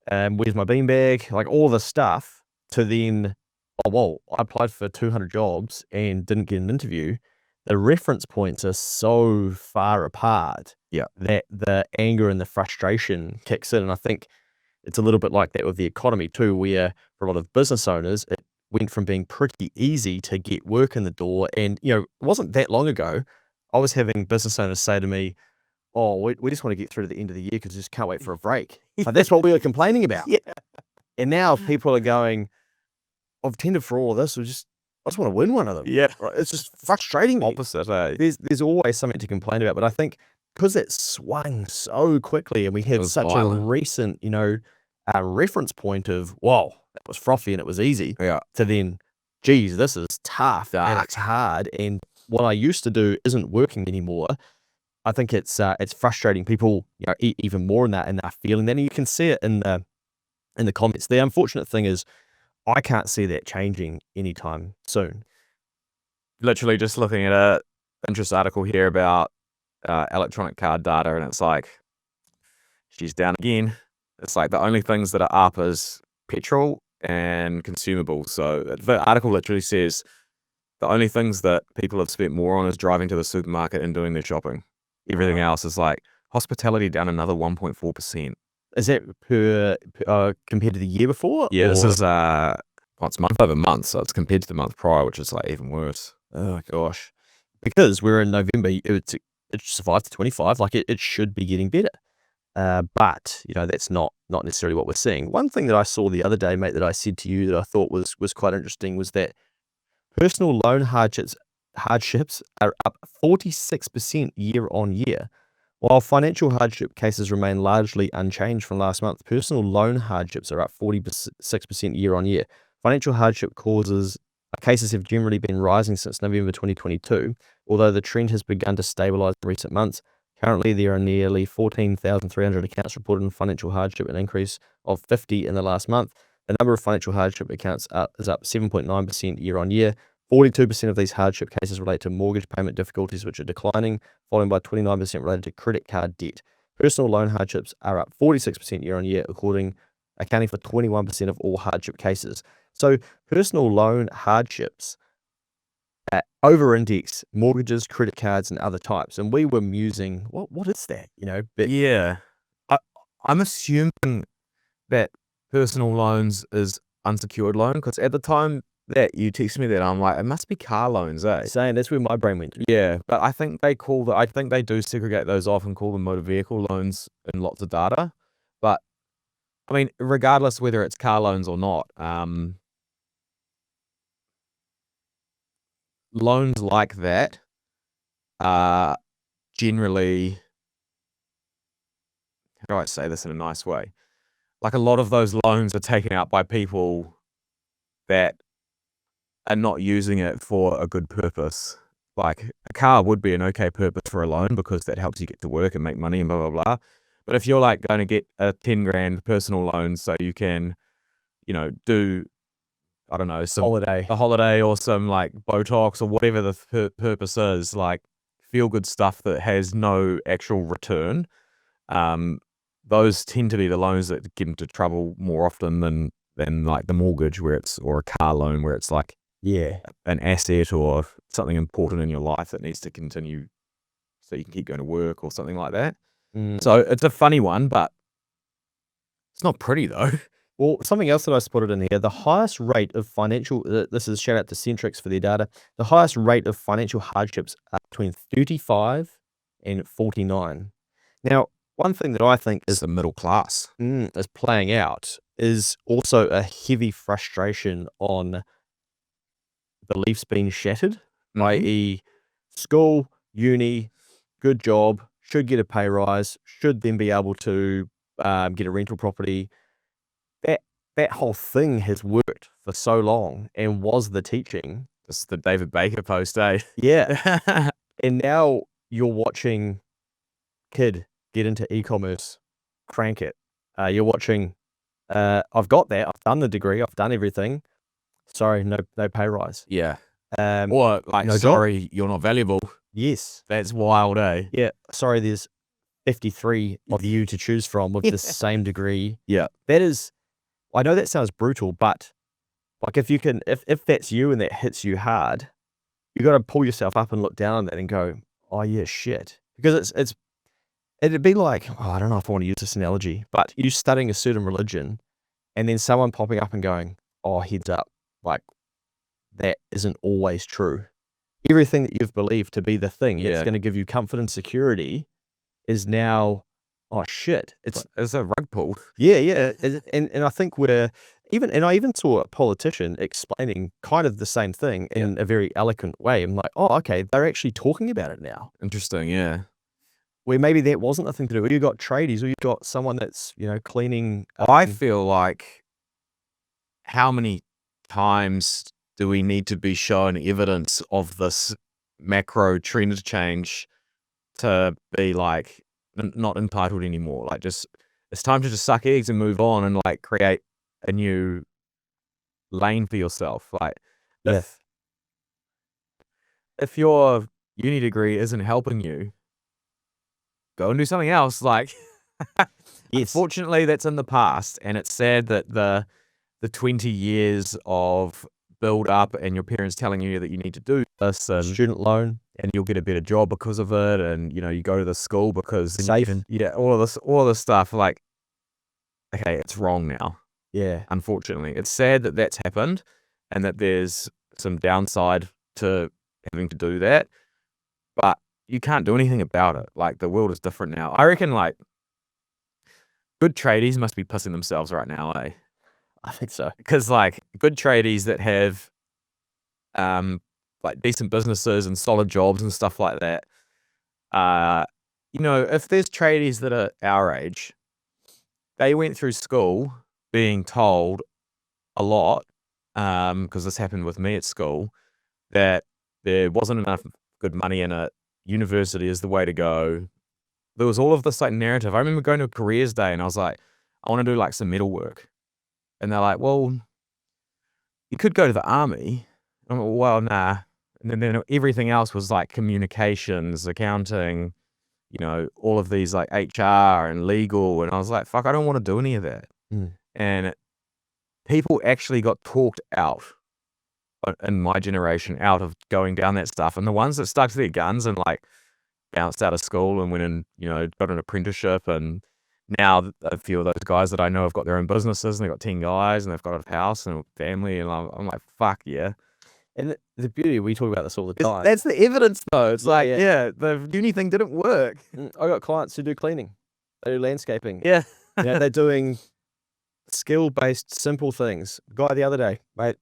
where's my beanbag, like all this stuff, to then, oh, well, I applied for 200 jobs and didn't get an interview. The reference points are so far apart that the anger and the frustration kicks in. And I think it's a little bit like that with the economy too, where for a lot of business owners, it went from being pretty easy to get work in the door. And, you know, it wasn't that long ago, I was having business owners say to me, oh, we just want to get through to the end of the year because we just can't wait for a break. Like, that's what we were complaining about. And now people are going, I've tendered for all of this. I just want to win one of them. Right? It's just frustrating me. Opposite, eh? There's always something to complain about. But I think because it swung so quickly and we had such violent. a recent, you know, reference point of, whoa, that was frothy and it was easy, to then, geez, this is tough and it's hard. And what I used to do isn't working anymore. I think it's frustrating people, you know, even more in that, and they're feeling that. And you can see it in the comments. The unfortunate thing is, I can't see that changing anytime soon. Literally just looking at an interest article here about electronic card data, and it's like, she's down again. It's like the only things that are up is petrol and consumables. So the article literally says the only things that people have spent more on is driving to the supermarket and doing their shopping. Everything else is like hospitality down another 1.4%. Is that per compared to the year before? Yeah, this is it's month over month, so it's compared to the month prior, which is like even worse. Oh gosh, because we're in November, it survived to 25. Like it should be getting better, but you know that's not necessarily what we're seeing. One thing that I saw the other day, mate, that I said to you that I thought was quite interesting was that personal loan hardships are up 46% year on year. While financial hardship cases remain largely unchanged from last month, personal loan hardships are up 46% year on year. Financial hardship cases have generally been rising since November 2022, although the trend has begun to stabilise in recent months. Currently, there are nearly 14,300 accounts reported in financial hardship, an increase of 50 in the last month. The number of financial hardship accounts is up 7.9% year on year. 42% of these hardship cases relate to mortgage payment difficulties, which are declining, followed by 29% related to credit card debt. Personal loan hardships are up 46% year on year, accounting for 21% of all hardship cases. So personal loan hardships over-index mortgages, credit cards, and other types. And we were musing, what is that? But Yeah. I'm assuming that personal loans is unsecured loan, because at the time that you text me that, I'm like, it must be car loans, eh? saying that's where my brain went. Yeah, but I think they do segregate those off and call them motor vehicle loans in lots of data. But I mean, regardless whether it's car loans or not, loans like that are generally, how do I say this in a nice way? Like, a lot of those loans are taken out by people that are not using it for a good purpose. Like, a car would be an okay purpose for a loan because that helps you get to work and make money and blah, blah, blah. But if you're like going to get a 10 grand personal loan so you can, do, I don't know, Holiday. a holiday or some like Botox or whatever the purpose is, like feel good stuff that has no actual return, those tend to be the loans that get into trouble more often than like the mortgage or a car loan where it's like an asset or something important in your life that needs to continue so you can keep going to work or something like that. So it's a funny one, but it's not pretty though. Well, something else that I spotted in here, the highest rate of financial, this is shout out to Centrix for their data, the highest rate of financial hardships are between 35 and 49. Now, one thing that I think It's the middle class. is playing out is also a heavy frustration on beliefs being shattered, i.e. school, uni, good job, should get a pay rise, should then be able to get a rental property. That whole thing has worked for so long and was the teaching. It's the David Baker post, eh? Yeah. And now you're watching kid get into e-commerce, crank it. You're watching, I've got that, I've done the degree, I've done everything. Sorry, no pay rise. Yeah. Or Or like, no sorry, you're not valuable. Yes. That's wild, eh? Yeah. Sorry, there's 53 of you to choose from with the same degree. Yeah. That is, I know that sounds brutal, but like if that's you and that hits you hard, you got to pull yourself up and look down on that and go, oh yeah, shit. Because it'd be like, I don't know if I want to use this analogy, but you studying a certain religion and then someone popping up and going, oh, heads up, like that isn't always true. Everything that you've believed to be the thing that's going to give you comfort and security is now, oh shit. It's a rug pull. Yeah. And I think I even saw a politician explaining kind of the same thing in a very eloquent way. I'm like, oh, okay, they're actually talking about it now. Interesting, yeah. Where maybe that wasn't the thing to do. You got tradies, or you got someone that's, cleaning. I feel like, how many times do we need to be shown evidence of this macro trend change to be like not entitled anymore? Like, just it's time to just suck eggs and move on and like create a new lane for yourself. Like, if your uni degree isn't helping you, go and do something else. Like, unfortunately, that's in the past, and it's sad that the 20 years of build up and your parents telling you that you need to do this and student loan and you'll get a better job because of it, and you go to the school because safe. All of this stuff, like, okay, it's wrong now. Yeah. Unfortunately, it's sad that that's happened and that there's some downside to having to do that, but you can't do anything about it. Like, the world is different now. I reckon, like, good tradies must be pissing themselves right now, eh? I think so. Because, like, good tradies that have like decent businesses and solid jobs and stuff like that, if there's tradies that are our age, they went through school being told a lot because this happened with me at school, that there wasn't enough good money in it. University is the way to go. There was all of this like narrative. I remember going to a careers day and I was like, I want to do like some metal work. And they're like, well, you could go to the army. I'm like, well, nah. And then everything else was like communications, accounting, all of these like HR and legal. And I was like, fuck, I don't want to do any of that. Mm. And people actually got talked out in my generation out of going down that stuff. And the ones that stuck to their guns and like bounced out of school and went and, got an apprenticeship. And now a few of those guys that I know have got their own businesses and they've got 10 guys and they've got a house and a family. And I'm like, fuck yeah. And the beauty, we talk about this all the time. That's the evidence though. It's like, yeah. The uni thing didn't work. I got clients who do cleaning. They do landscaping. Yeah. They're doing skill-based, simple things. Guy the other day, mate,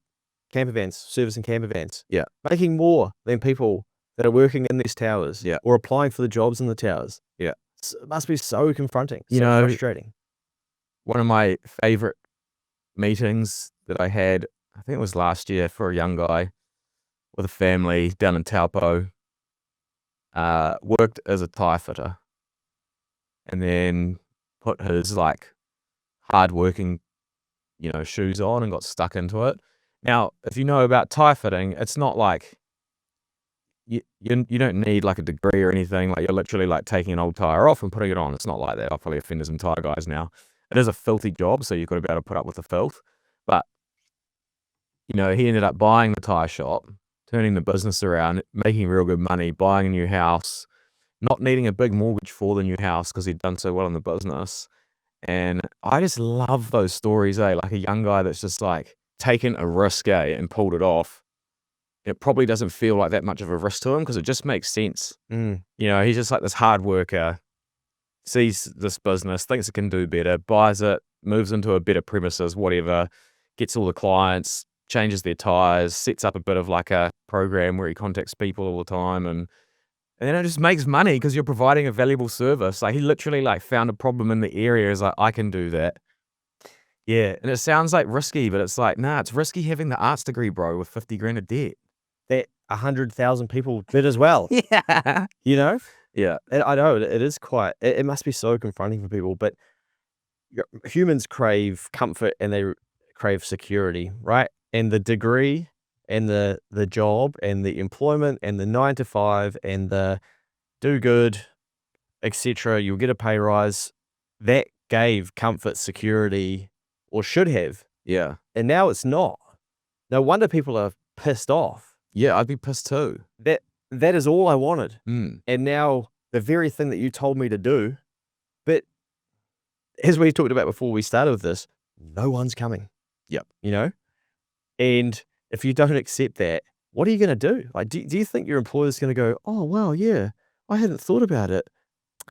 camper vans, servicing camper vans. Yeah. Making more than people that are working in these towers. Yeah. Or applying for the jobs in the towers. Yeah. It must be so confronting, You so know, frustrating. One of my favorite meetings that I had, I think it was last year, for a young guy with a family down in Taupo, worked as a tire fitter and then put his like hard-working, shoes on and got stuck into it. Now, if you know about tire fitting, it's not like you don't need like a degree or anything. Like you're literally like taking an old tire off and putting it on. It's not like that. I'll probably offend some tire guys now. It is a filthy job, so you've got to be able to put up with the filth. But he ended up buying the tire shop, turning the business around, making real good money, buying a new house, not needing a big mortgage for the new house because he'd done so well in the business. And I just love those stories, like a young guy that's just like taken a risk, and pulled it off. It probably doesn't feel like that much of a risk to him because it just makes sense. He's just like this hard worker, sees this business, thinks it can do better, buys it, moves into a better premises, whatever, gets all the clients, changes their tires, sets up a bit of like a program where he contacts people all the time, and then it just makes money because you're providing a valuable service. Like he literally like found a problem in the area. Is like, I can do that. Yeah. And it sounds like risky, but it's like, nah, it's risky having the arts degree, bro, with 50 grand of debt. That 100,000 people did as well. Yeah. Yeah. And I know it is quite, it must be so confronting for people, but humans crave comfort and they crave security, right? And the degree and the job and the employment and the 9 to 5 and the do good, etc. You'll get a pay rise. That gave comfort, security, or should have. Yeah. And now it's not. No wonder people are pissed off. Yeah, I'd be pissed too. That is all I wanted. Mm. And now the very thing that you told me to do, but as we talked about before we started with this, no one's coming. Yep. And if you don't accept that, what are you going to do? Like, do you think your employer's going to go, oh, well, yeah, I hadn't thought about it.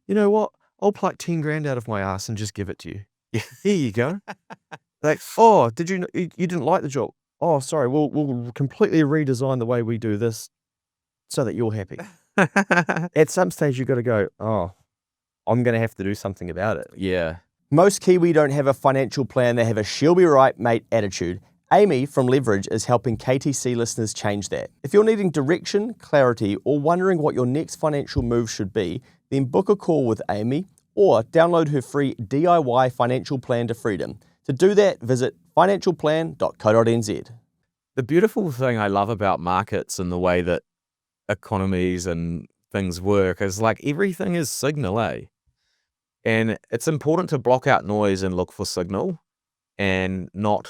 You know what? I'll pluck 10 grand out of my ass and just give it to you. Yeah, here you go. Like, oh, you didn't like the job? Oh, sorry. We'll completely redesign the way we do this so that you're happy. At some stage, you've got to go, oh, I'm going to have to do something about it. Yeah. Most Kiwi don't have a financial plan. They have a she'll be right, mate attitude. Amy from Leverage is helping KTC listeners change that. If you're needing direction, clarity, or wondering what your next financial move should be, then book a call with Amy or download her free DIY financial plan to freedom. To do that, visit financialplan.co.nz. The beautiful thing I love about markets and the way that economies and things work is like everything is signal, and it's important to block out noise and look for signal and not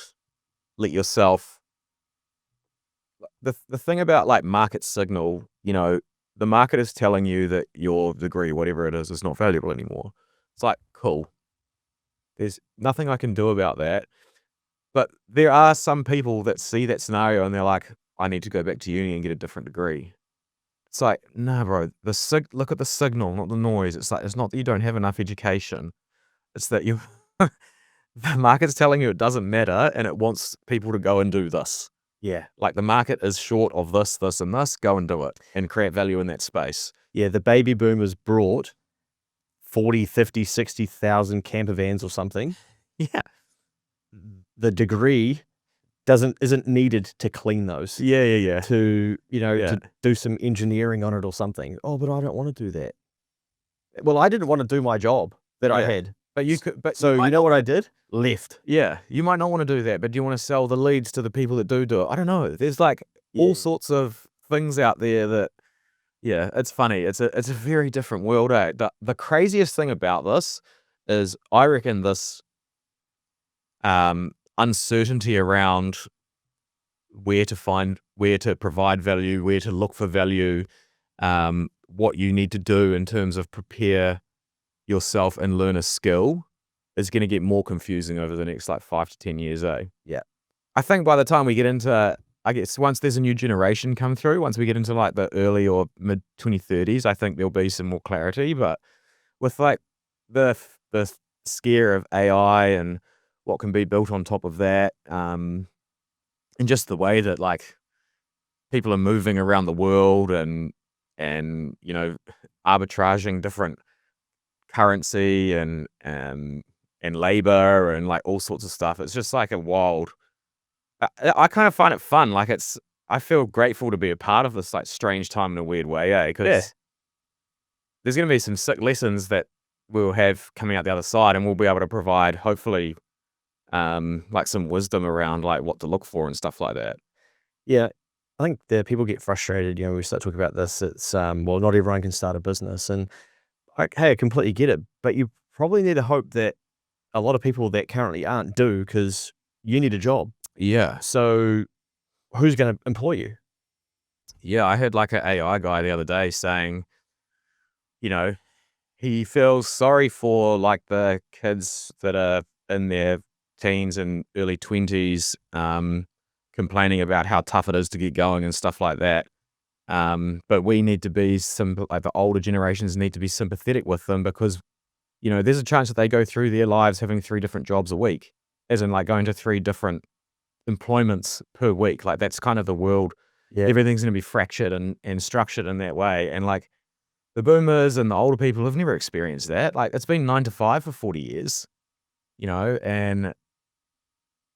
let yourself. The thing about like market signal, the market is telling you that your degree, whatever it is not valuable anymore. It's like, cool. There's nothing I can do about that. But there are some people that see that scenario and they're like, I need to go back to uni and get a different degree. It's like, nah, bro, look at the signal, not the noise. It's like, it's not that you don't have enough education. It's that the market's telling you it doesn't matter and it wants people to go and do this. Yeah. Like the market is short of this, this, and this, go and do it and create value in that space. Yeah, the baby boomers brought 40, 50, 60,000 camper vans or something. Yeah. The degree isn't needed to clean those. Yeah. To Yeah. to do some engineering on it or something. Oh, but I don't want to do that. Well, I didn't want to do my job that I Yeah. had. But you could. But So might you know not what I wanna- did? Left. Yeah, you might not want to do that, but do you want to sell the leads to the people that do it? I don't know. There's like all Yeah. sorts of things out there that, yeah, it's funny. It's a very different world. The craziest thing about this is I reckon this uncertainty around where to provide value, where to look for value, what you need to do in terms of prepare yourself and learn a skill is going to get more confusing over the next like 5 to 10 years, eh? Yeah. I think by the time we get into, I guess once there's a new generation come through, once we get into like the early or mid 2030s, I think there'll be some more clarity. But with like the scare of AI and what can be built on top of that, and just the way that like people are moving around the world and arbitraging different currency and labor and like all sorts of stuff. It's just like a wild. I kind of find it fun. Like I feel grateful to be a part of this like strange time in a weird way, eh? Because Yeah. there's going to be some sick lessons that we'll have coming out the other side, and we'll be able to provide hopefully, like some wisdom around like what to look for and stuff like that. Yeah. I think that people get frustrated, when we start talking about this. It's well, not everyone can start a business, and hey, I completely get it. But you probably need to hope that a lot of people that currently aren't do, because you need a job. Yeah. So who's going to employ you? Yeah, I heard like an AI guy the other day saying, he feels sorry for like the kids that are in their teens and early 20s, complaining about how tough it is to get going and stuff like that. But we need to be like the older generations need to be sympathetic with them, because, there's a chance that they go through their lives having 3 different jobs a week, as in like going to 3 different employments per week. Like that's kind of the world. Yeah. Everything's going to be fractured and structured in that way. And like the boomers and the older people have never experienced that. Like it's been 9 to 5 for 40 years, and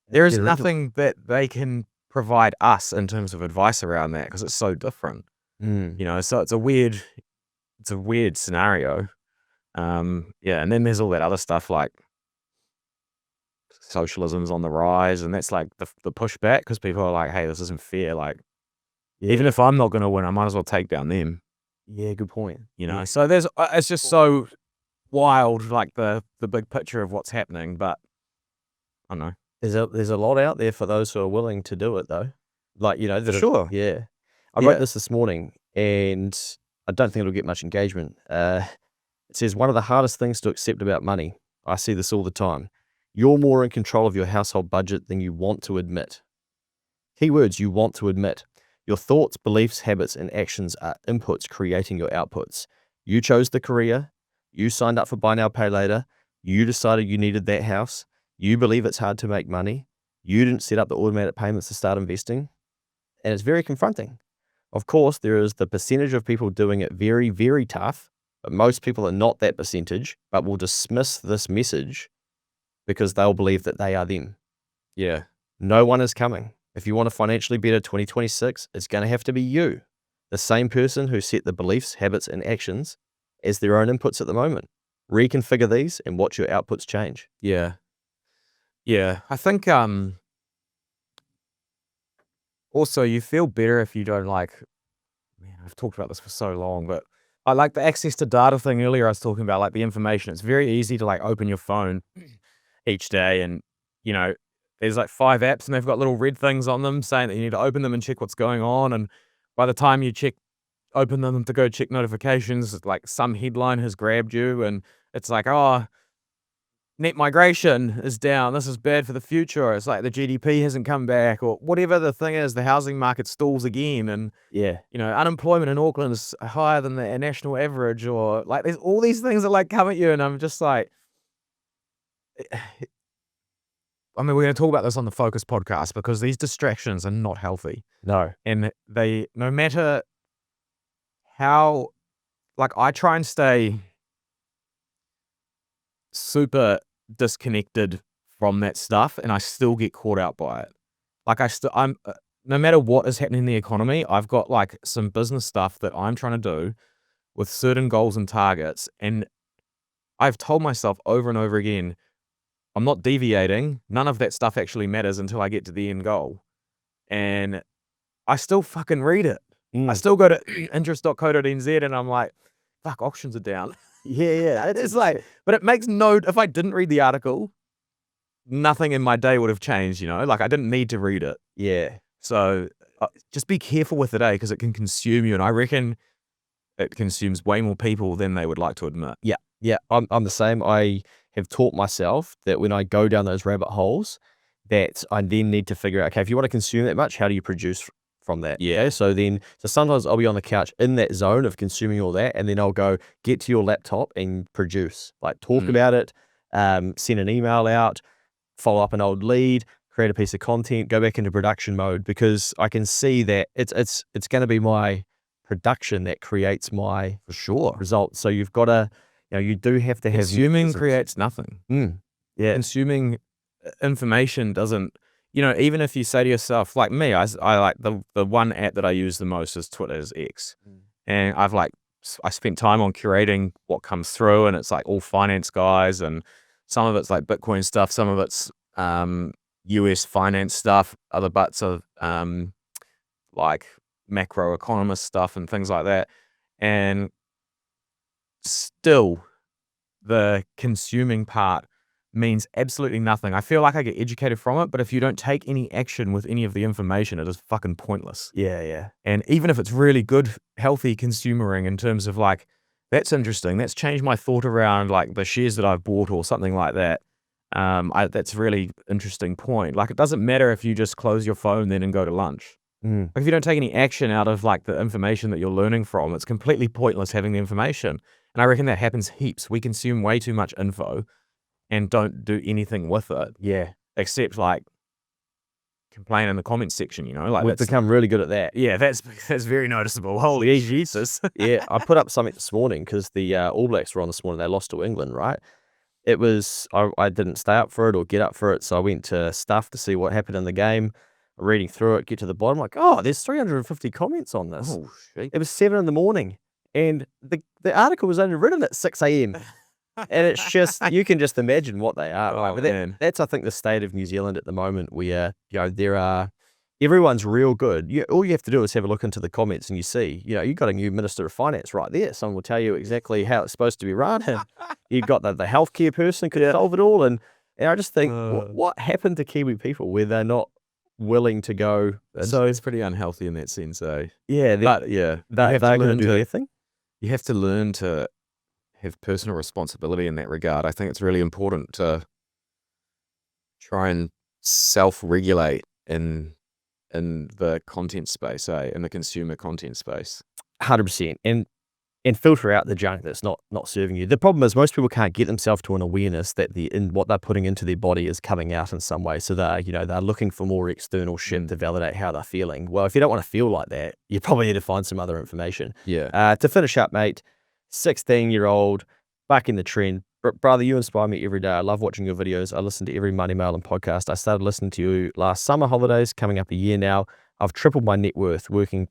there is nothing that they can provide us in terms of advice around that, because it's so different, so it's a weird scenario. Yeah. And then there's all that other stuff like socialism's on the rise, and that's like the pushback, because people are like, hey, this isn't fair. Like, even if I'm not going to win, I might as well take down them. Yeah, good point. Yeah. So there's it's just so wild, like the big picture of what's happening. But I don't know. There's a lot out there for those who are willing to do it, though. Like, Sure. Yeah. I Yeah. wrote this morning, and I don't think it'll get much engagement. It says, one of the hardest things to accept about money. I see this all the time. You're more in control of your household budget than you want to admit. Keywords you want to admit. Your thoughts, beliefs, habits, and actions are inputs creating your outputs. You chose the career. You signed up for buy now, pay later. You decided you needed that house. You believe it's hard to make money. You didn't set up the automatic payments to start investing. And it's very confronting. Of course, there is the percentage of people doing it very, very tough, but most people are not that percentage, but will dismiss this message because they'll believe that they are them. Yeah. No one is coming. If you want a financially better 2026, it's going to have to be you, the same person who set the beliefs, habits, and actions as their own inputs at the moment. Reconfigure these and watch your outputs change. Yeah. Yeah. I think also you feel better if you don't like, man, I've talked about this for so long, but I like the access to data thing earlier I was talking about, like the information. It's very easy to like open your phone each day and, there's like 5 apps and they've got little red things on them saying that you need to open them and check what's going on. And by the time you open them to go check notifications, like some headline has grabbed you and it's like, oh, net migration is down. This is bad for the future. Or it's like the GDP hasn't come back, or whatever the thing is, the housing market stalls again. And, Yeah. unemployment in Auckland is higher than the national average, or like there's all these things that like come at you. And I'm just like, I mean, we're going to talk about this on the Focus podcast because these distractions are not healthy. No. And they, no matter how, like I try and stay super disconnected from that stuff and I still get caught out by it. Like I'm no matter what is happening in the economy, I've got like some business stuff that I'm trying to do with certain goals and targets, and I've told myself over and over again, I'm not deviating. None of that stuff actually matters until I get to the end goal. And I still fucking read it. I still go to interest.co.nz and I'm like, fuck, auctions are down. Yeah. It's like, but it makes no, if I didn't read the article, nothing in my day would have changed, you know? Like I didn't need to read it. Yeah. So just be careful with it, because it can consume you. And I reckon it consumes way more people than they would like to admit. Yeah. I'm the same. I have taught myself that when I go down those rabbit holes, that I then need to figure out, okay, if you want to consume that much, how do you produce from that? Yeah. Okay? So sometimes I'll be on the couch in that zone of consuming all that, and then I'll go get to your laptop and produce, like talk about it, send an email out, follow up an old lead, create a piece of content, go back into production mode, because I can see that it's going to be my production that creates my For sure. results. So you've got to, you do have to have Consuming creates nothing. Yeah. Consuming information doesn't, even if you say to yourself, like me, I like the one app that I use the most is Twitter, is X. And I spent time on curating what comes through, and it's like all finance guys, and some of it's like Bitcoin stuff, some of it's US finance stuff, other bits of like macroeconomist stuff and things like that. And still the consuming part means absolutely nothing. I feel like I get educated from it, but if you don't take any action with any of the information, it is fucking pointless. Yeah. And even if it's really good, healthy consumering in terms of like, that's interesting, that's changed my thought around like the shares that I've bought or something like that. That's a really interesting point. Like, it doesn't matter if you just close your phone then and go to lunch. Like, if you don't take any action out of like the information that you're learning from, it's completely pointless having the information. And I reckon that happens heaps. We consume way too much info and don't do anything with it. Yeah. Except like complain in the comments section, like We've become really good at that. yeah, that's very noticeable. Holy Jesus. Yeah, I put up something this morning because the All Blacks were on this morning. They lost to England, right? It was, I didn't stay up for it or get up for it, so I went to Stuff to see what happened in the game. Reading through it, get to the bottom, like, oh, there's 350 comments on this. Oh, shit. It was 7 in the morning, and the article was only written at 6 a.m. And it's just, you can just imagine what they are. Oh, Right? But man. that's, I think, the state of New Zealand at the moment, where, everyone's real good. All you have to do is have a look into the comments, and you see, you've got a new Minister of Finance right there. Someone will tell you exactly how it's supposed to be run. And you've got the healthcare person could solve it all. And I just think, what happened to Kiwi people where they're not willing to go? So it's pretty unhealthy in that sense, eh? Yeah, But yeah, they're going to do their thing. you have to learn to have personal responsibility in that regard. I think it's really important to try and self-regulate in the content space, in the consumer content space. 100%. And filter out the junk that's not serving you. The problem is most people can't get themselves to an awareness that what they're putting into their body is coming out in some way. So they're looking for more external shit to validate how they're feeling. Well, if you don't want to feel like that, you probably need to find some other information. Yeah. To finish up, mate, 16-year-old, back in the trend. Brother, you inspire me every day. I love watching your videos. I listen to every Money Mail and podcast. I started listening to you last summer holidays, coming up a year now. I've tripled my net worth, working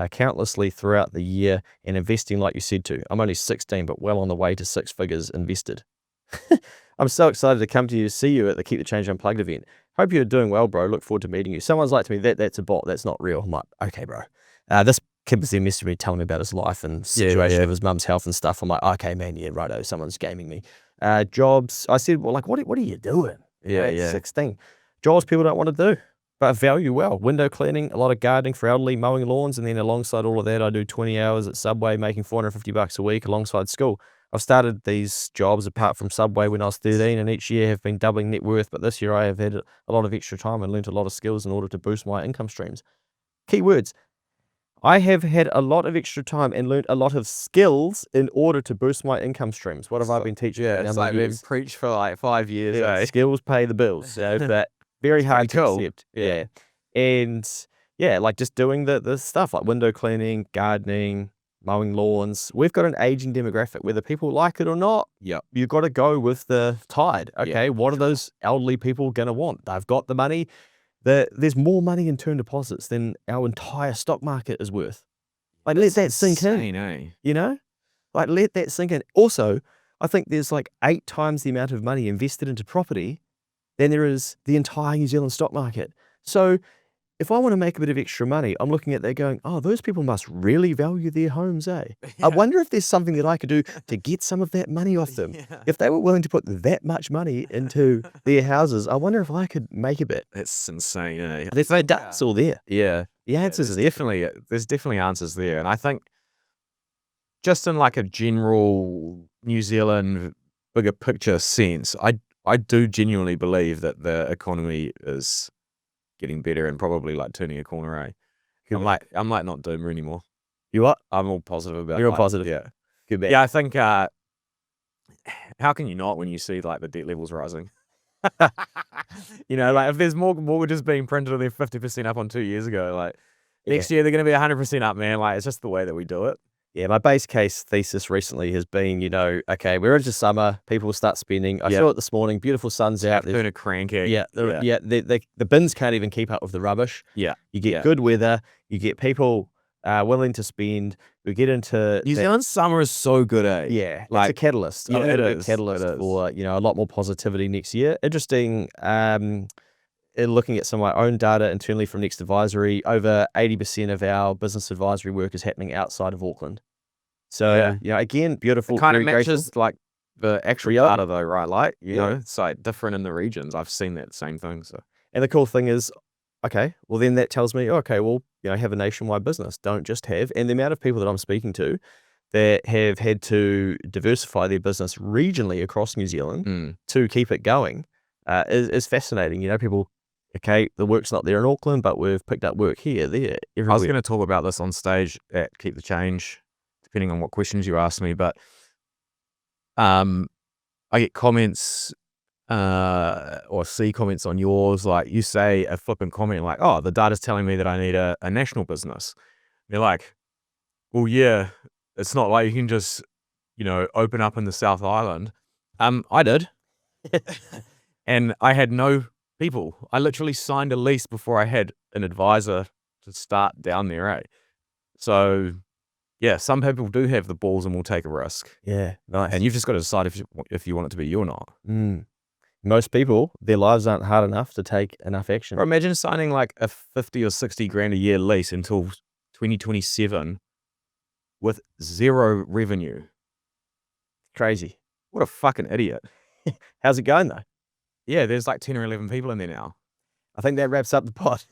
countlessly throughout the year and investing like you said to. I'm only 16, but well on the way to 6 figures invested. I'm so excited to come to you to see you at the Keep the Change Unplugged event. Hope you're doing well, bro. Look forward to meeting you. Someone's like to me, that's a bot. That's not real. I'm like, okay, bro. This kid was there messaging me, telling me about his life and situation of his mum's health and stuff. I'm like, okay, man, yeah, righto. Someone's gaming me. Jobs. I said, well, like, what are you doing? Yeah. 16. Jobs people don't want to do, but value well. Window cleaning, a lot of gardening for elderly, mowing lawns, and then alongside all of that, I do 20 hours at Subway, making $450 a week alongside school. I've started these jobs apart from Subway when I was 13, and each year have been doubling net worth, but this year I have had a lot of extra time and learned a lot of skills in order to boost my income streams. Key words. I have had a lot of extra time and learned a lot of skills in order to boost my income streams. What have I been teaching? Yeah, it's like been preached for like 5 years. Yeah, skills pay the bills. But very hard to accept. Yeah. And yeah, like just doing the stuff like window cleaning, gardening, mowing lawns. We've got an aging demographic, whether people like it or not. Yep. You've got to go with the tide. Okay, what are those elderly people going to want? They've got the money. There's more money in term deposits than our entire stock market is worth. Like, let that sink in, Insane, eh? you know? Like, let that sink in. Also, I think there's like 8 times the amount of money invested into property than there is the entire New Zealand stock market. So if I want to make a bit of extra money, I'm looking at that going, oh, those people must really value their homes, eh? I wonder if there's something that I could do to get some of that money off them. Yeah. If they were willing to put that much money into their houses, I wonder if I could make a bit. That's insane, eh? There's no data all there. Yeah. The answers are there. There's definitely answers there. And I think just in like a general New Zealand bigger picture sense, I do genuinely believe that the economy is getting better and probably like turning a corner, eh? I'm like not doomer anymore. You what? I'm all positive about it. You're all positive. Yeah. Good man. Yeah, I think how can you not when you see like the debt levels rising? You know, like if there's more mortgages being printed and they're 50% up on 2 years ago, like next year they're gonna be 100% up, man. Like it's just the way that we do it. Yeah, my base case thesis recently has been, okay, we're into summer, people will start spending. I saw it this morning, beautiful sun's out. Doing a cranky. The bins can't even keep up with the rubbish. Yeah. You get good weather, you get people willing to spend. We get into New Zealand summer is so good, eh? Yeah, like it's a catalyst. Yeah, it is. A catalyst for a lot more positivity next year. Interesting. Looking at some of my own data internally from Next Advisory, over 80% of our business advisory work is happening outside of Auckland. So again, beautiful. Kind of very grateful. matches like the actual data though, right? Like you know, it's like different in the regions. I've seen that same thing. So, and the cool thing is, okay, well then that tells me, okay, well have a nationwide business. Don't just have. And the amount of people that I'm speaking to that have had to diversify their business regionally across New Zealand to keep it going is fascinating. People. Okay, the work's not there in Auckland, but we've picked up work here, there, everywhere. I was going to talk about this on stage at Keep the Change, depending on what questions you ask me. But I get comments or see comments on yours, like you say a flippant comment like, "Oh, the data's telling me that I need a national business." They're like, "Well, yeah, it's not like you can just open up in the South Island." I did, and I had no people. I literally signed a lease before I had an advisor to start down there, eh? So, yeah, some people do have the balls and will take a risk. Yeah, nice. And you've just got to decide if you want it to be you or not. Most people, their lives aren't hard enough to take enough action. Or imagine signing like a 50 or 60 grand a year lease until 2027 with 0 revenue. Crazy. What a fucking idiot. How's it going though? Yeah, there's like 10 or 11 people in there now. I think that wraps up the pod.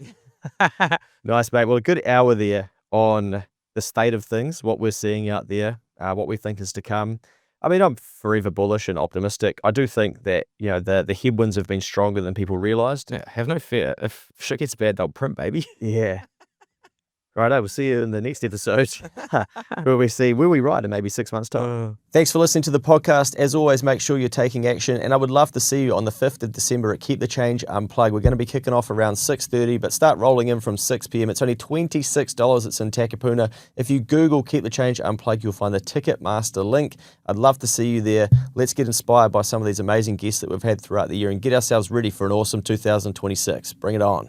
Nice, mate. Well, a good hour there on the state of things, what we're seeing out there, what we think is to come. I mean, I'm forever bullish and optimistic. I do think that, the headwinds have been stronger than people realised. Yeah, have no fear. If shit gets bad, they'll print, baby. Yeah. Righto, we'll see you in the next episode where we see where we ride in maybe 6 months' time. Thanks for listening to the podcast. As always, make sure you're taking action, and I would love to see you on the 5th of December at Keep the Change Unplugged. We're going to be kicking off around 6:30, but start rolling in from 6 p.m. It's only $26. It's in Takapuna. If you Google Keep the Change Unplugged, you'll find the Ticketmaster link. I'd love to see you there. Let's get inspired by some of these amazing guests that we've had throughout the year and get ourselves ready for an awesome 2026. Bring it on.